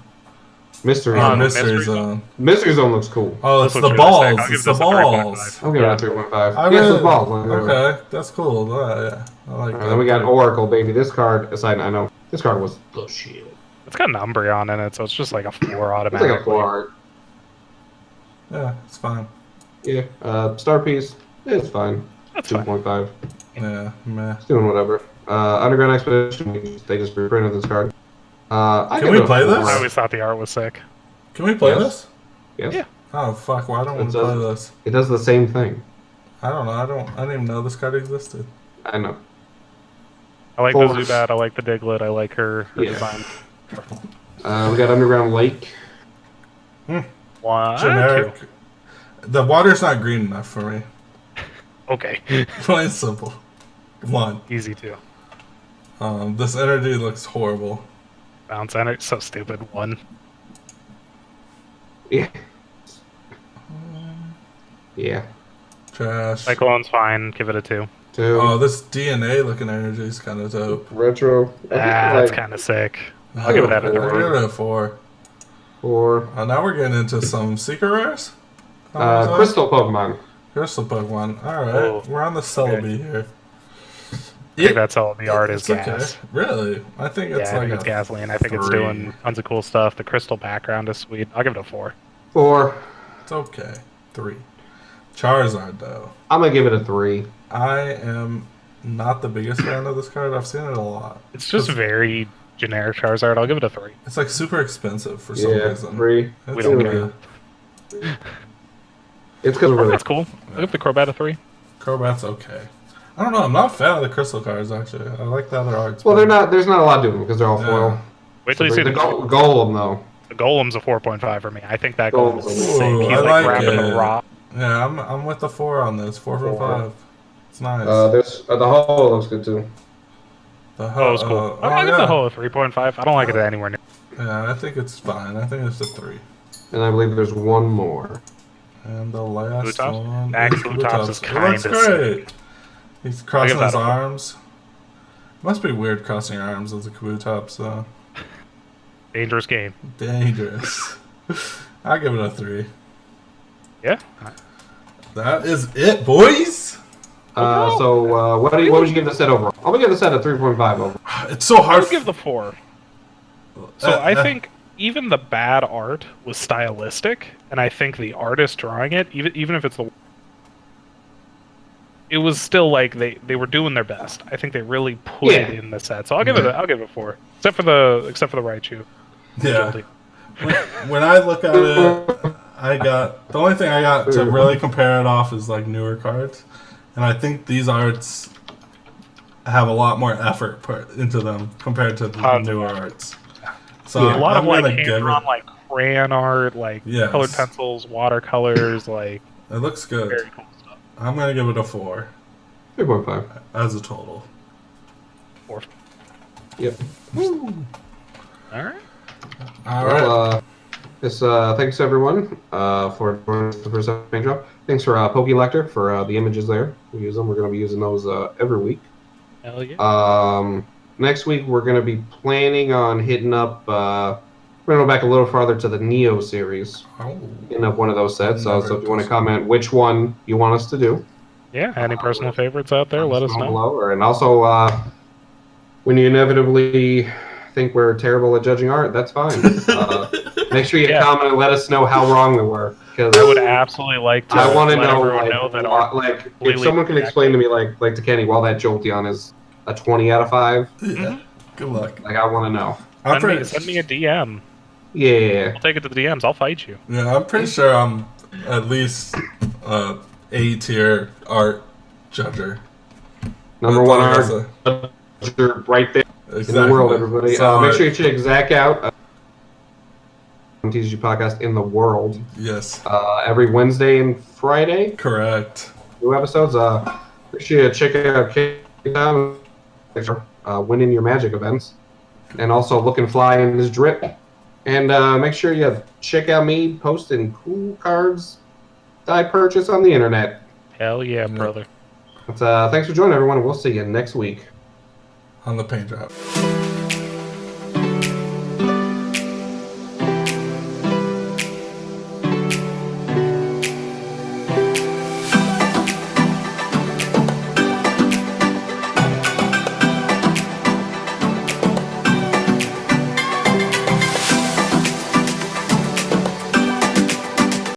Mystery Oh, Zone. no. Mystery Mystery Zone. Mystery Zone looks cool. Oh, This it's looks the really sick. balls. I'll give It's this the a 3.5. balls. I'll give it Yeah. a 3.5. I Yes, really- the balls. Okay, that's cool. Yeah, I like And that. then we got Oracle, baby. This card, aside, I know this card was the shit. It's got an Umbreon in it, so it's just like a 4 It's automatically. like a 4 art. Yeah, it's fine. Yeah. Star Piece, it's fine. That's fine. 2.5. Yeah, meh. It's doing whatever. Underground Expedition, they just reprinted this card. I Can give we it a play 4. this? I always thought the art was sick. Can we play Yes. this? Yes. Yeah. Oh fuck! Why don't we It play does- this? It does the same thing. I don't know. I didn't even know this card existed. I know. I like 4. the Zubat. I like the Diglett. I like her Yeah. design. We got Underground Lake. 1. Generic. The water's not green enough for me. 2. Okay. Plain simple. 1. Easy 2. This energy looks horrible. Bounce energy. So stupid. 1. Yeah. Yeah. Trash. Cyclone's fine. Give it a 2. 2. Oh, this DNA looking energy is kind of dope. Retro. That's kind of sick. I'll give it that a I'll 3. give it a 4. 4. Now we're getting into some secret rares. How many is that? Crystal Pokemon. Crystal Pokemon. All right, Oh. we're on the Celebi here. I think that's all. The art is It's okay. gas. Really? I think it's Yeah, I like think it's a gasoline. I think it's 3. doing tons of cool stuff. The crystal background is sweet. I'll give it a 4. 4. It's okay. 3. Charizard though. I'm gonna give it a 3. I am not the biggest fan of this card. I've seen it a lot. It's just very generic Charizard. I'll give it a 3. It's like super expensive for some Yeah, reason. 3. It's We don't okay. It's because we're really That's cool. I'll give the Crobat a 3. Crobat's okay. I don't know. I'm not a fan of the crystal cards, actually. I like the other arts. Well, they're not. There's not a lot to them because they're all foil. Wait till you see the golem, though. The golem's a 4.5 for me. I think that Golem's golem is a- sick. Ooh, He's I like like grabbing it. the rock. Yeah, I'm with the 4 on this. 4 from 5. It's nice. There's the hole looks good too. The Oh, it's cool. I'm giving the hole a 3.5. I don't like it anywhere near. Yeah, I think it's fine. I think it's a 3. And I believe there's one more. And the last Kabutops? one. Max is Kabutops is It kinda looks great. He's crossing that his a- arms. Must be weird crossing your arms as a Kabutops, so. Dangerous game. Dangerous. I'll give it a 3. Yeah. That is it, boys! What would you give the set overall? I'm gonna give the set a 3.5 overall. It's so I hard. would give the 4. So I think even the bad art was stylistic, and I think the artist drawing it, even if it's the, it was still like they were doing their best. I think they really put it in the set. So I'll give it a 4, except for the Raichu. Yeah. When I look at it, the only thing I got to really compare it off is like newer cards, and I think these arts have a lot more effort put into them compared to the newer arts. So a lot I'm of like gonna give hand-drawn like crayon art, like Yes. colored pencils, watercolors, like it looks good. very cool stuff. I'm gonna give it a 4 3.5. as a total. 4. Yep. All right. All right. Thanks everyone for joining us the first episode of Paint Drop. Thanks for Pokelector for the images there. We use them. We're going to be using those every week. Hell yeah. Next week we're going to be planning on hitting up. We're going to go back a little farther to the Neo series. Hitting up one of those sets. So if you want to comment which one you want us to do. Yeah. Any personal favorites out there? Let us know. Below. And also, when you inevitably think we're terrible at judging art, that's fine. Make sure you comment and let us know how wrong we were. Because I would absolutely like to. I want to let know, everyone know that art if someone can explain to me, like to Kenny, while that Jolteon is a 20 out of 5. Yeah. Good luck. Like, I want to know. Send me a DM. Yeah. I'll take it to the DMs. I'll fight you. Yeah, I'm pretty sure I'm at least A tier art judger. Number one art judger right there in the world, everybody. Make sure you check Zach out. TCG podcast in the world. Yes. Every Wednesday and Friday. Correct. New episodes. Make sure you check out K-Town, winning your magic events, and also looking fly in his drip. And make sure you check out me posting cool cards that I purchase on the internet. Hell yeah, brother. But, thanks for joining, everyone. We'll see you next week On the paint drop.